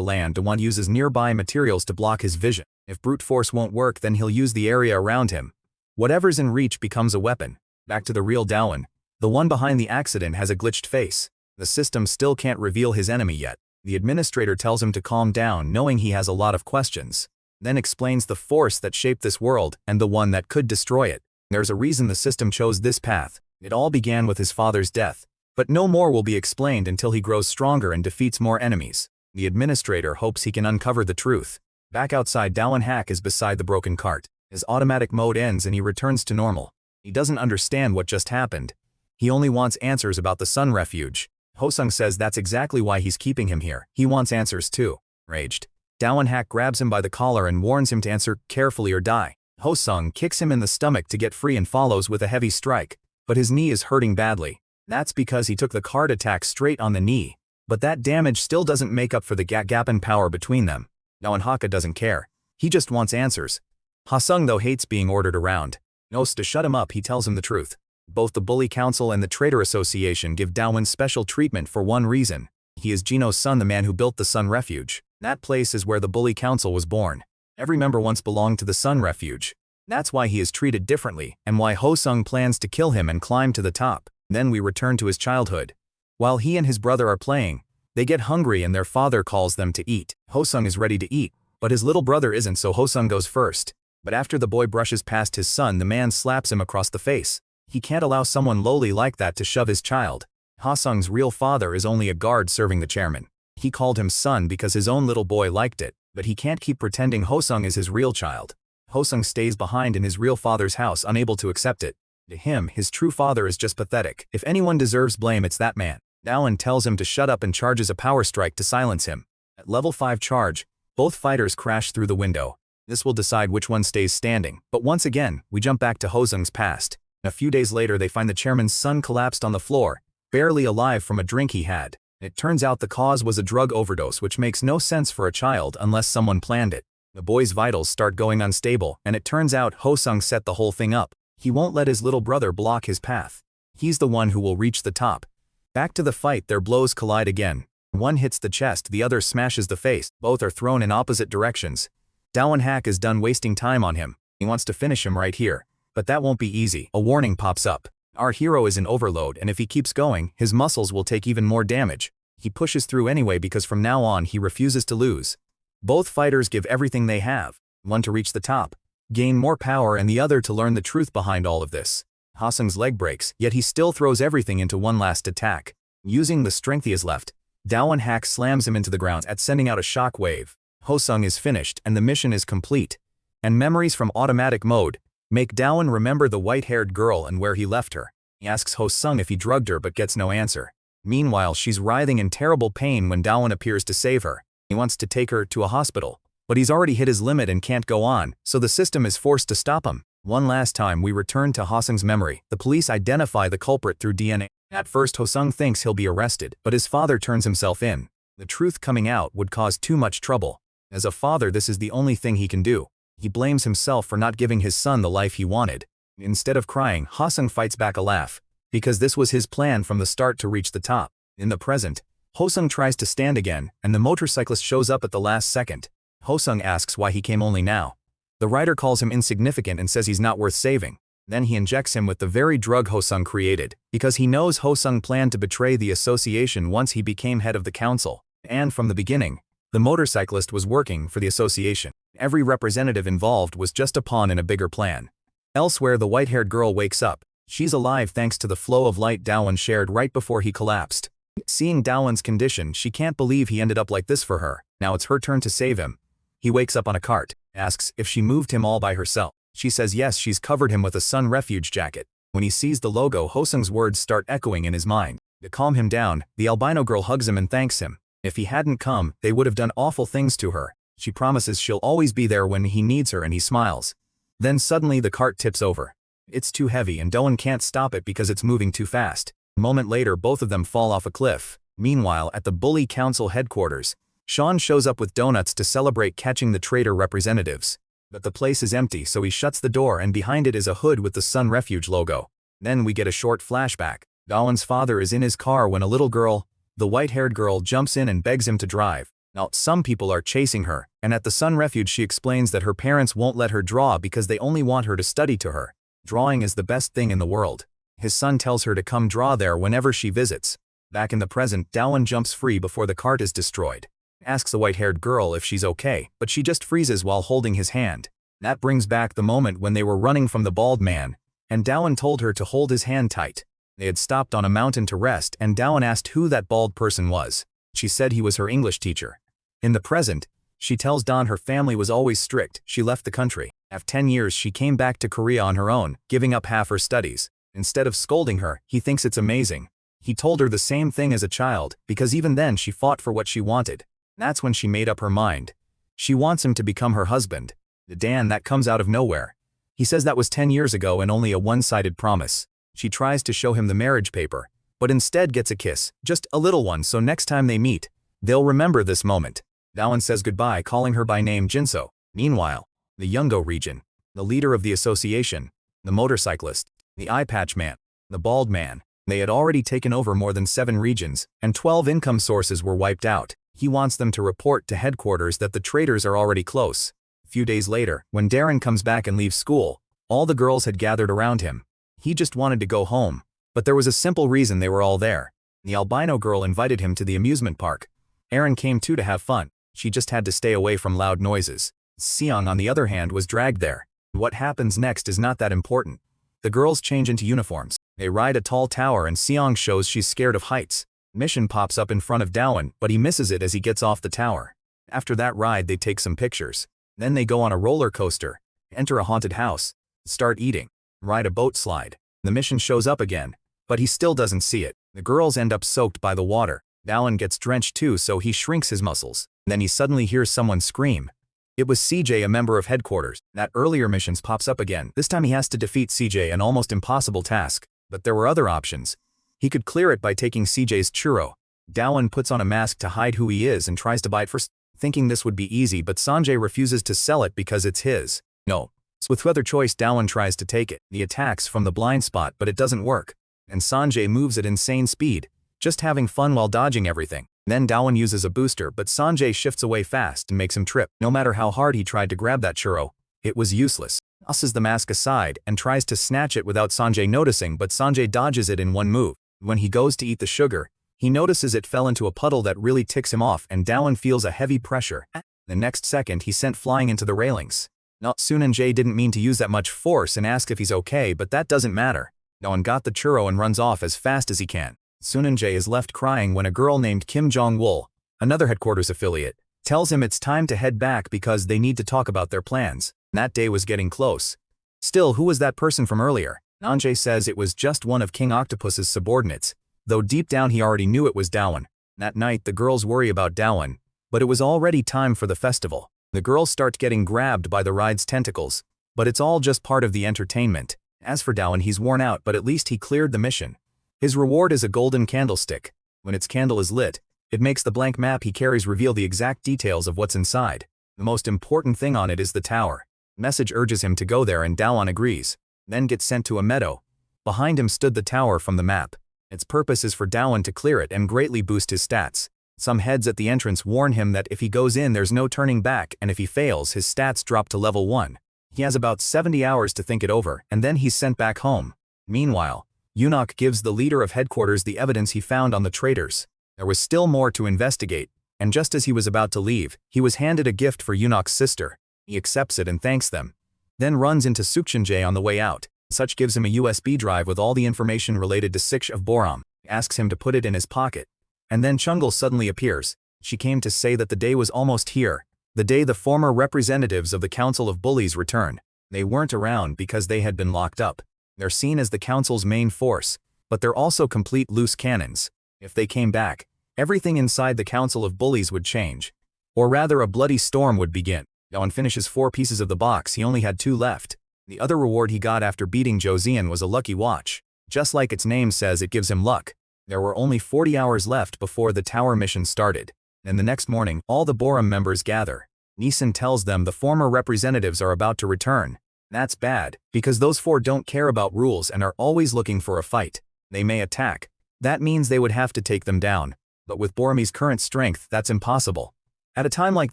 land, Dawan uses nearby materials to block his vision. If brute force won't work, then he'll use the area around him. Whatever's in reach becomes a weapon. Back to the real Dawan. The one behind the accident has a glitched face. The system still can't reveal his enemy yet. The administrator tells him to calm down, knowing he has a lot of questions. Then explains the force that shaped this world and the one that could destroy it. There's a reason the system chose this path. It all began with his father's death. But no more will be explained until he grows stronger and defeats more enemies. The administrator hopes he can uncover the truth. Back outside, Dawan Hack is beside the broken cart. His automatic mode ends and he returns to normal. He doesn't understand what just happened. He only wants answers about the Sun Refuge. Hosung says that's exactly why he's keeping him here. He wants answers too. Raged, Dawan Hack grabs him by the collar and warns him to answer carefully or die. Hosung kicks him in the stomach to get free and follows with a heavy strike. But his knee is hurting badly. That's because he took the cart attack straight on the knee. But that damage still doesn't make up for the gap in power between them. Dawan Haka doesn't care. He just wants answers. Hosung though hates being ordered around. Knows to shut him up, he tells him the truth. Both the Bully Council and the Trader Association give Dawan special treatment for one reason. He is Gino's son, the man who built the Sun Refuge. That place is where the Bully Council was born. Every member once belonged to the Sun Refuge. That's why he is treated differently, and why Hosung plans to kill him and climb to the top. Then we return to his childhood. While he and his brother are playing, they get hungry and their father calls them to eat. Hosung is ready to eat, but his little brother isn't, so Hosung goes first. But after the boy brushes past his son, the man slaps him across the face. He can't allow someone lowly like that to shove his child. Hosung's real father is only a guard serving the chairman. He called him son because his own little boy liked it, but he can't keep pretending Hosung is his real child. Hosung stays behind in his real father's house, unable to accept it. To him, his true father is just pathetic. If anyone deserves blame, it's that man. Dawan tells him to shut up and charges a power strike to silence him. At level 5 charge, both fighters crash through the window. This will decide which one stays standing, but once again, we jump back to Hosung's past. A few days later, they find the chairman's son collapsed on the floor, barely alive from a drink he had. It turns out the cause was a drug overdose, which makes no sense for a child unless someone planned it. The boy's vitals start going unstable, and it turns out Hosung set the whole thing up. He won't let his little brother block his path. He's the one who will reach the top. Back to the fight, their blows collide again. One hits the chest, the other smashes the face. Both are thrown in opposite directions. Dawan Hack is done wasting time on him. He wants to finish him right here. But that won't be easy. A warning pops up. Our hero is in overload, and if he keeps going, his muscles will take even more damage. He pushes through anyway because from now on he refuses to lose. Both fighters give everything they have. one to reach the top, gain more power, and the other to learn the truth behind all of this. Hosung's leg breaks, yet he still throws everything into one last attack. Using the strength he has left, Daewon Hack slams him into the ground at sending out a shock wave. Hosung is finished and the mission is complete. And memories from automatic mode make Daewon remember the white-haired girl and where he left her. He asks Hosung if he drugged her but gets no answer. Meanwhile, she's writhing in terrible pain when Daewon appears to save her. He wants to take her to a hospital, but he's already hit his limit and can't go on, so the system is forced to stop him. One last time we return to Hosung's memory. The police identify the culprit through DNA. At first Hosung thinks he'll be arrested, but his father turns himself in. The truth coming out would cause too much trouble. As a father, this is the only thing he can do. He blames himself for not giving his son the life he wanted. Instead of crying, Hosung fights back a laugh, because this was his plan from the start to reach the top. In the present, Hosung tries to stand again, and the motorcyclist shows up at the last second. Hosung asks why he came only now. The rider calls him insignificant and says he's not worth saving. Then he injects him with the very drug Hosung created, because he knows Hosung planned to betray the association once he became head of the council. And from the beginning, the motorcyclist was working for the association. Every representative involved was just a pawn in a bigger plan. Elsewhere, the white-haired girl wakes up. She's alive thanks to the flow of light Daewon shared right before he collapsed. Seeing Daewon's condition, she can't believe he ended up like this for her. Now it's her turn to save him. He wakes up on a cart, asks if she moved him all by herself. She says yes, she's covered him with a sun refuge jacket. When he sees the logo, Hosung's words start echoing in his mind. To calm him down, the albino girl hugs him and thanks him. If he hadn't come, they would have done awful things to her. She promises she'll always be there when he needs her and he smiles. Then suddenly the cart tips over. It's too heavy and Daewon can't stop it because it's moving too fast. A moment later, both of them fall off a cliff. Meanwhile, at the Bully Council headquarters, Sean shows up with donuts to celebrate catching the traitor representatives. But the place is empty, so he shuts the door and behind it is a hood with the Sun Refuge logo. Then we get a short flashback. Daewon's father is in his car when a little girl, the white-haired girl, jumps in and begs him to drive. Now, some people are chasing her, and at the Sun Refuge she explains that her parents won't let her draw because they only want her to study to her. Drawing is the best thing in the world. His son tells her to come draw there whenever she visits. Back in the present, Daewon jumps free before the cart is destroyed. Asks the white-haired girl if she's okay, but she just freezes while holding his hand. That brings back the moment when they were running from the bald man, and Daewon told her to hold his hand tight. They had stopped on a mountain to rest, and Daewon asked who that bald person was. She said he was her English teacher. In the present, she tells Dawn her family was always strict. She left the country. After 10 years, she came back to Korea on her own, giving up half her studies. Instead of scolding her, he thinks it's amazing. He told her the same thing as a child, because even then she fought for what she wanted. That's when she made up her mind. She wants him to become her husband. The Dan that comes out of nowhere. He says that was 10 years ago and only a one-sided promise. She tries to show him the marriage paper, but instead gets a kiss, just a little one, so next time they meet, they'll remember this moment. Daewon says goodbye, calling her by name Jinso. Meanwhile, the Yungo region, the leader of the association, the motorcyclist, the eye patch man, the bald man, they had already taken over more than 7 regions, and 12 income sources were wiped out. He wants them to report to headquarters that the traitors are already close. A few days later, when Darren comes back and leaves school, all the girls had gathered around him. He just wanted to go home, but there was a simple reason they were all there. The albino girl invited him to the amusement park. Erin came too to have fun. She just had to stay away from loud noises. Seong, on the other hand, was dragged there. What happens next is not that important. The girls change into uniforms. They ride a tall tower and Seong shows she's scared of heights. Mission pops up in front of Daewon, but he misses it as he gets off the tower. After that ride, they take some pictures. Then they go on a roller coaster, enter a haunted house, start eating, ride a boat slide. The mission shows up again, but he still doesn't see it. The girls end up soaked by the water. Daewon gets drenched too, so he shrinks his muscles. Then he suddenly hears someone scream. It was CJ, a member of headquarters. That earlier missions pops up again. This time he has to defeat CJ, an almost impossible task. But there were other options. He could clear it by taking CJ's churro. Daewon puts on a mask to hide who he is and tries to buy it first, thinking this would be easy, but Sanjay refuses to sell it because it's his. No. So with other choice, Daewon tries to take it. He attacks from the blind spot, but it doesn't work. And Sanjay moves at insane speed, just having fun while dodging everything. Then Daewon uses a booster, but Sanjay shifts away fast and makes him trip. No matter how hard he tried to grab that churro, it was useless. Tosses the mask aside and tries to snatch it without Sanjay noticing, but Sanjay dodges it in one move. When he goes to eat the sugar, he notices it fell into a puddle that really ticks him off, and Daewon feels a heavy pressure. The next second, he's sent flying into the railings. No, Sunanjae didn't mean to use that much force and ask if he's okay, but that doesn't matter. Dawan got the churro and runs off as fast as he can. Sunanjae is left crying when a girl named Kim Jong-wol, another headquarters affiliate, tells him it's time to head back because they need to talk about their plans. That day was getting close. Still, who was that person from earlier? Namjae says it was just one of King Octopus's subordinates, though deep down he already knew it was Dawan. That night the girls worry about Dawan, but it was already time for the festival. The girls start getting grabbed by the ride's tentacles, but it's all just part of the entertainment. As for Dawan, he's worn out, but at least he cleared the mission. His reward is a golden candlestick. When its candle is lit, it makes the blank map he carries reveal the exact details of what's inside. The most important thing on it is the tower. Message urges him to go there and Dawan agrees, then gets sent to a meadow. Behind him stood the tower from the map. Its purpose is for Dawan to clear it and greatly boost his stats. Some heads at the entrance warn him that if he goes in there's no turning back, and if he fails his stats drop to level 1. He has about 70 hours to think it over, and then he's sent back home. Meanwhile, Yunok gives the leader of headquarters the evidence he found on the traitors. There was still more to investigate, and just as he was about to leave, he was handed a gift for Yunok's sister. He accepts it and thanks them. Then runs into Sukchanjae on the way out. Such gives him a USB drive with all the information related to Sikh of Boram. Asks him to put it in his pocket. And then Chungul suddenly appears. She came to say that the day was almost here. The day the former representatives of the Council of Bullies return. They weren't around because they had been locked up. They're seen as the Council's main force, but they're also complete loose cannons. If they came back, everything inside the Council of Bullies would change. Or rather, a bloody storm would begin. Dawan finishes 4 pieces of the box, he only had 2 left. The other reward he got after beating Josian was a lucky watch. Just like its name says, it gives him luck. There were only 40 hours left before the tower mission started. And the next morning, all the Boram members gather. Neeson tells them the former representatives are about to return. That's bad, because those 4 don't care about rules and are always looking for a fight. They may attack. That means they would have to take them down. But with Borami's current strength, that's impossible. At a time like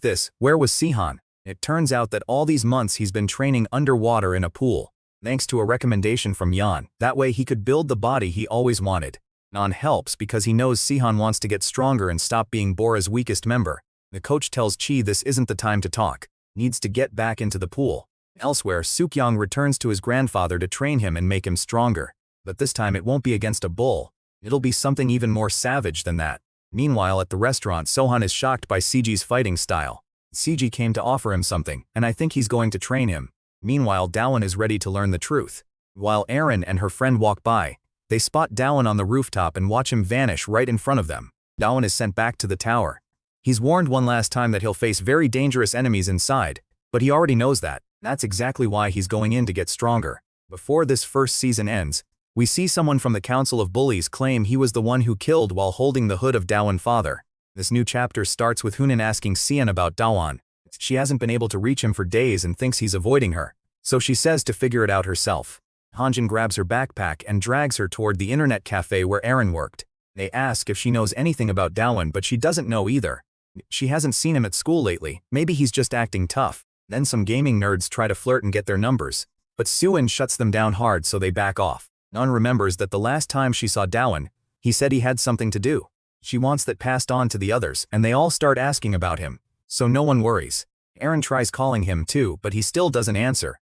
this, where was Sihan? It turns out that all these months he's been training underwater in a pool. Thanks to a recommendation from Yan, that way he could build the body he always wanted. Nan helps because he knows Sihan wants to get stronger and stop being Bora's weakest member. The coach tells Chi this isn't the time to talk. Needs to get back into the pool. Elsewhere, Sukyong returns to his grandfather to train him and make him stronger. But this time it won't be against a bull. It'll be something even more savage than that. Meanwhile, at the restaurant, Sohan is shocked by CG's fighting style. CG came to offer him something, and I think he's going to train him. Meanwhile, Dawan is ready to learn the truth. While Aaron and her friend walk by, they spot Dawan on the rooftop and watch him vanish right in front of them. Dawan is sent back to the tower. He's warned one last time that he'll face very dangerous enemies inside, but he already knows that. That's exactly why he's going in to get stronger. Before this first season ends, we see someone from the Council of Bullies claim he was the one who killed while holding the hood of Dawan father. This new chapter starts with Hunan asking Sian about Dawan. She hasn't been able to reach him for days and thinks he's avoiding her, so she says to figure it out herself. Hanjin grabs her backpack and drags her toward the internet cafe where Aaron worked. They ask if she knows anything about Dawan, but she doesn't know either. She hasn't seen him at school lately, maybe he's just acting tough. Then some gaming nerds try to flirt and get their numbers, but Suin shuts them down hard so they back off. Nan remembers that the last time she saw Dawan, he said he had something to do. She wants that passed on to the others, and they all start asking about him, so no one worries. Aaron tries calling him too, but he still doesn't answer.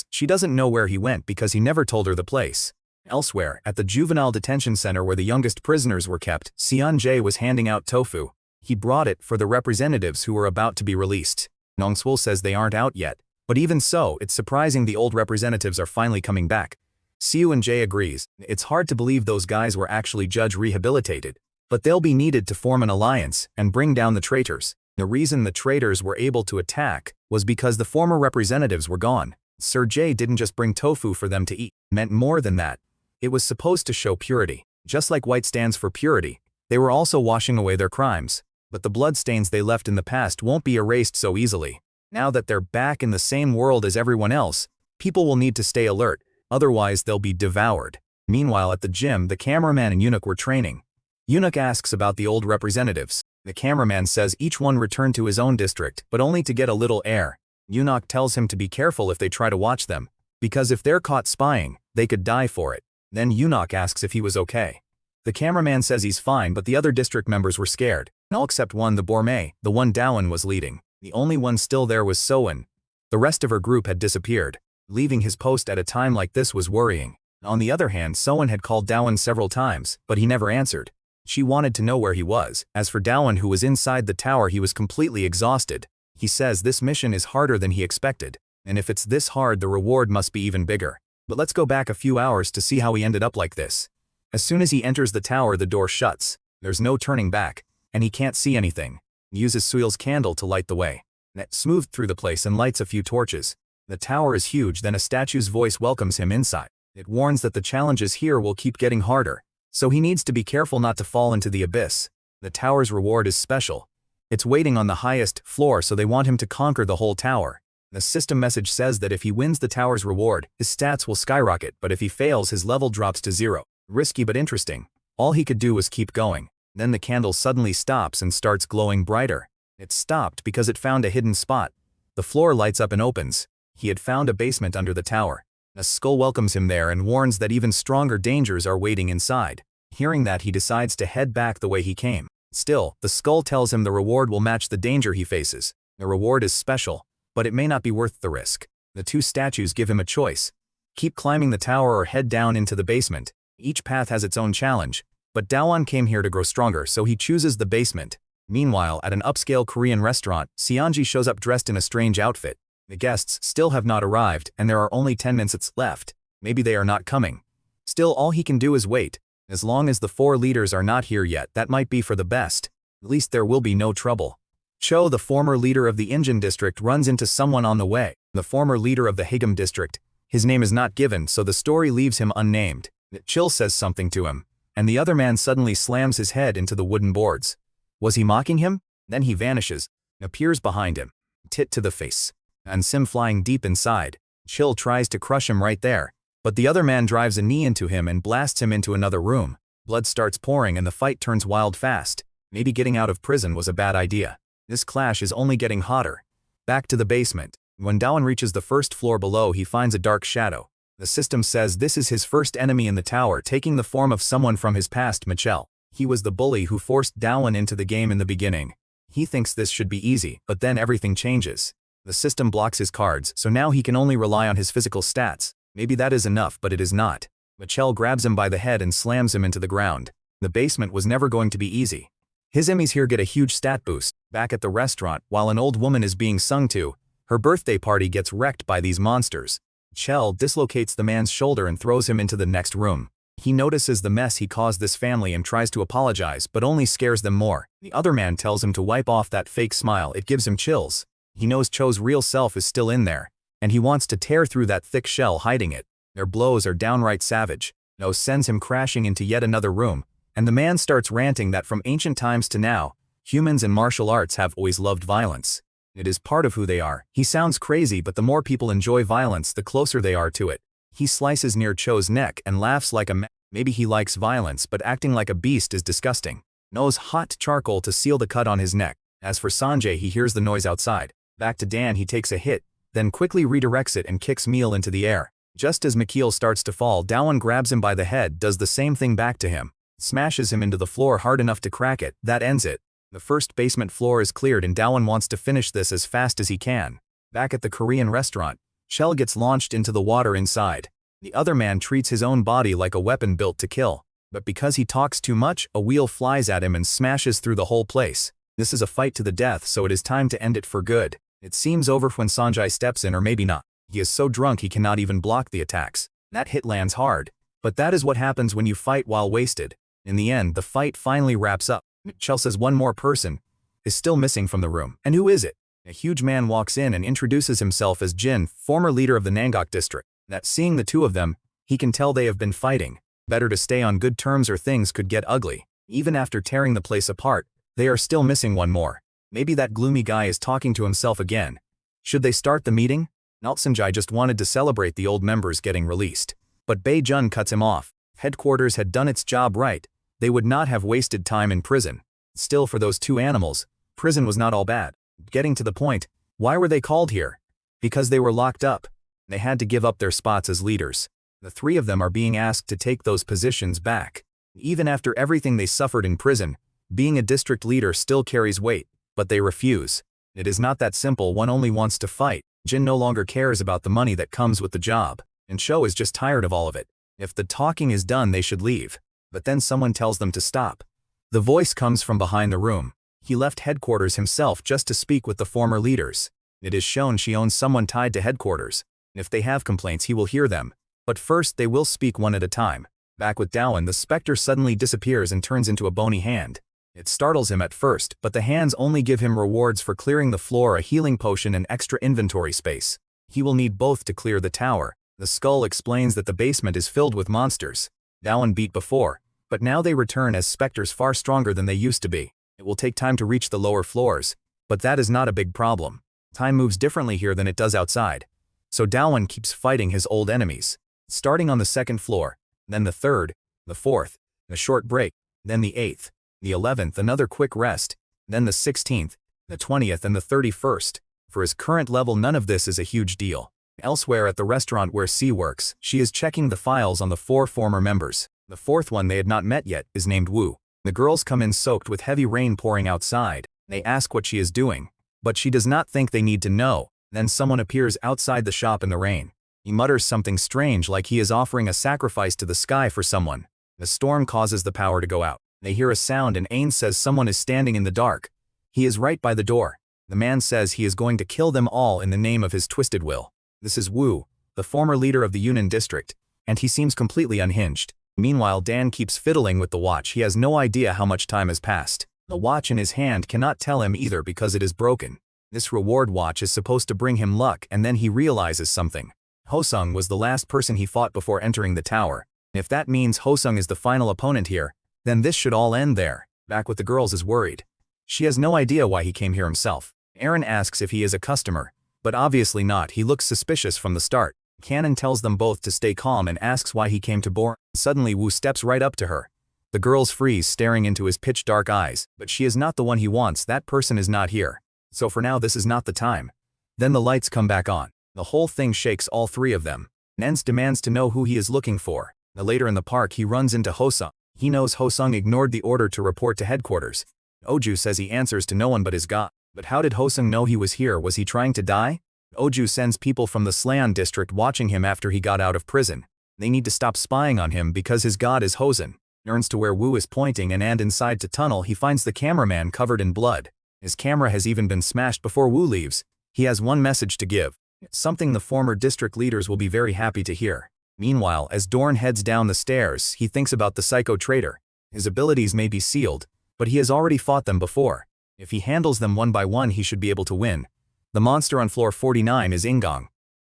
She doesn't know where he went because he never told her the place. Elsewhere, at the juvenile detention center where the youngest prisoners were kept, Seon Jae was handing out tofu. He brought it for the representatives who were about to be released. Nongswol says they aren't out yet, but even so, it's surprising the old representatives are finally coming back. Siu and Jae agrees. It's hard to believe those guys were actually judge rehabilitated, but they'll be needed to form an alliance and bring down the traitors. The reason the traitors were able to attack was because the former representatives were gone. Sir Jae didn't just bring tofu for them to eat, it meant more than that. It was supposed to show purity. Just like white stands for purity, they were also washing away their crimes. But the bloodstains they left in the past won't be erased so easily. Now that they're back in the same world as everyone else, people will need to stay alert, otherwise they'll be devoured. Meanwhile, at the gym, the cameraman and Eunuch were training. Eunuch asks about the old representatives. The cameraman says each one returned to his own district, but only to get a little air. Eunuch tells him to be careful if they try to watch them, because if they're caught spying, they could die for it. Then Eunuch asks if he was okay. The cameraman says he's fine, but the other district members were scared. All except one, the Bormei, the one Dawan was leading. The only one still there was Soen. The rest of her group had disappeared. Leaving his post at a time like this was worrying. On the other hand, Soen had called Dawan several times, but he never answered. She wanted to know where he was. As for Dawan, who was inside the tower, he was completely exhausted. He says this mission is harder than he expected, and if it's this hard, the reward must be even bigger. But let's go back a few hours to see how he ended up like this. As soon as he enters the tower, the door shuts. There's no turning back, and he can't see anything. He uses Suil's candle to light the way. Net smoothed through the place and lights a few torches. The tower is huge, then a statue's voice welcomes him inside. It warns that the challenges here will keep getting harder, so he needs to be careful not to fall into the abyss. The tower's reward is special. It's waiting on the highest floor, so they want him to conquer the whole tower. The system message says that if he wins the tower's reward, his stats will skyrocket, but if he fails, his level drops to 0. Risky but interesting. All he could do was keep going. Then the candle suddenly stops and starts glowing brighter. It stopped because it found a hidden spot. The floor lights up and opens. He had found a basement under the tower. A skull welcomes him there and warns that even stronger dangers are waiting inside. Hearing that, he decides to head back the way he came. Still, the skull tells him the reward will match the danger he faces. The reward is special, but it may not be worth the risk. The two statues give him a choice. Keep climbing the tower or head down into the basement. Each path has its own challenge, but Dawan came here to grow stronger, so he chooses the basement. Meanwhile, at an upscale Korean restaurant, Seonji shows up dressed in a strange outfit. The guests still have not arrived, and there are only 10 minutes left. Maybe they are not coming. Still, all he can do is wait. As long as the 4 leaders are not here yet, that might be for the best. At least there will be no trouble. Cho, the former leader of the Injin district, runs into someone on the way. The former leader of the Hagam district. His name is not given, so the story leaves him unnamed. Chil says something to him, and the other man suddenly slams his head into the wooden boards. Was he mocking him? Then he vanishes, appears behind him. Tit to the face. And Sim flying deep inside. Chil tries to crush him right there, but the other man drives a knee into him and blasts him into another room. Blood starts pouring and the fight turns wild fast. Maybe getting out of prison was a bad idea. This clash is only getting hotter. Back to the basement. When Dawan reaches the first floor below, he finds a dark shadow. The system says this is his first enemy in the tower, taking the form of someone from his past, Michelle. He was the bully who forced Dawan into the game in the beginning. He thinks this should be easy, but then everything changes. The system blocks his cards, so now he can only rely on his physical stats. Maybe that is enough, but it is not. Michelle grabs him by the head and slams him into the ground. The basement was never going to be easy. His enemies here get a huge stat boost. Back at the restaurant, while an old woman is being sung to, her birthday party gets wrecked by these monsters. Chell dislocates the man's shoulder and throws him into the next room. He notices the mess he caused this family and tries to apologize, but only scares them more. The other man tells him to wipe off that fake smile. It gives him chills. He knows Cho's real self is still in there, and he wants to tear through that thick shell hiding it. Their blows are downright savage. No sends him crashing into yet another room, and the man starts ranting that from ancient times to now, humans in martial arts have always loved violence. It is part of who they are. He sounds crazy, but the more people enjoy violence, the closer they are to it. He slices near Cho's neck and laughs like a man. Maybe he likes violence, but acting like a beast is disgusting. Knows hot charcoal to seal the cut on his neck. As for Sanjay, he hears the noise outside. Back to Dan, he takes a hit, then quickly redirects it and kicks Meal into the air. Just as Mikhail starts to fall, Dawan grabs him by the head, does the same thing back to him. Smashes him into the floor hard enough to crack it. That ends it. The first basement floor is cleared and Dawan wants to finish this as fast as he can. Back at the Korean restaurant, Shell gets launched into the water inside. The other man treats his own body like a weapon built to kill. But because he talks too much, a wheel flies at him and smashes through the whole place. This is a fight to the death, so it is time to end it for good. It seems over when Sanjay steps in, or maybe not. He is so drunk he cannot even block the attacks. That hit lands hard. But that is what happens when you fight while wasted. In the end, the fight finally wraps up. Chell says one more person is still missing from the room. And who is it? A huge man walks in and introduces himself as Jin, former leader of the Nangok district. That seeing the two of them, he can tell they have been fighting. Better to stay on good terms or things could get ugly. Even after tearing the place apart, they are still missing one more. Maybe that gloomy guy is talking to himself again. Should they start the meeting? Nalsanjai just wanted to celebrate the old members getting released. But Bei Jun cuts him off. Headquarters had done its job right. They would not have wasted time in prison. Still, for those two animals, prison was not all bad. Getting to the point, why were they called here? Because they were locked up. They had to give up their spots as leaders. The 3 of them are being asked to take those positions back. Even after everything they suffered in prison, being a district leader still carries weight, but they refuse. It is not that simple. One only wants to fight. Jin no longer cares about the money that comes with the job, and Cho is just tired of all of it. If the talking is done, they should leave. But then someone tells them to stop. The voice comes from behind the room. He left headquarters himself just to speak with the former leaders. It is shown she owns someone tied to headquarters. If they have complaints, he will hear them. But first they will speak one at a time. Back with Dowan, the specter suddenly disappears and turns into a bony hand. It startles him at first, but the hands only give him rewards for clearing the floor, a healing potion and extra inventory space. He will need both to clear the tower. The skull explains that the basement is filled with monsters. Dowan beat before, but now they return as specters far stronger than they used to be. It will take time to reach the lower floors, but that is not a big problem. Time moves differently here than it does outside. So Dowan keeps fighting his old enemies. Starting on the second floor, then the third, the fourth, a short break, then the 8th, the 11th, another quick rest, then the 16th, the 20th and the 31st. For his current level, none of this is a huge deal. Elsewhere at the restaurant where C works, she is checking the files on the 4 former members. The 4th one they had not met yet is named Wu. The girls come in soaked with heavy rain pouring outside. They ask what she is doing, but she does not think they need to know. Then someone appears outside the shop in the rain. He mutters something strange like he is offering a sacrifice to the sky for someone. The storm causes the power to go out. They hear a sound and Ain says someone is standing in the dark. He is right by the door. The man says he is going to kill them all in the name of his twisted will. This is Wu, the former leader of the Yunnan district, and he seems completely unhinged. Meanwhile, Dan keeps fiddling with the watch. He has no idea how much time has passed. The watch in his hand cannot tell him either because it is broken. This reward watch is supposed to bring him luck, and then he realizes something. Hosung was the last person he fought before entering the tower. If that means Hosung is the final opponent here, then this should all end there. Back with the girls is worried. She has no idea why he came here himself. Aaron asks if he is a customer, but obviously not. He looks suspicious from the start. Cannon tells them both to stay calm and asks why he came to Bourne. Suddenly Wu steps right up to her. The girls freeze, staring into his pitch-dark eyes, but she is not the one he wants. That person is not here. So for now this is not the time. Then the lights come back on. The whole thing shakes all 3 of them. Nens demands to know who he is looking for. Later in the park he runs into Hosung. He knows Hosung ignored the order to report to headquarters. Oju says he answers to no one but his god. But how did Hosung know he was here? Was he trying to die? Oju sends people from the Slayan district watching him after he got out of prison. They need to stop spying on him because his god is Hosen. Turns to where Wu is pointing and inside the tunnel he finds the cameraman covered in blood. His camera has even been smashed. Before Wu leaves, he has one message to give. Something the former district leaders will be very happy to hear. Meanwhile, as Dorn heads down the stairs, he thinks about the psycho traitor. His abilities may be sealed, but he has already fought them before. If he handles them one by one he should be able to win. The monster on floor 49 is Ingong.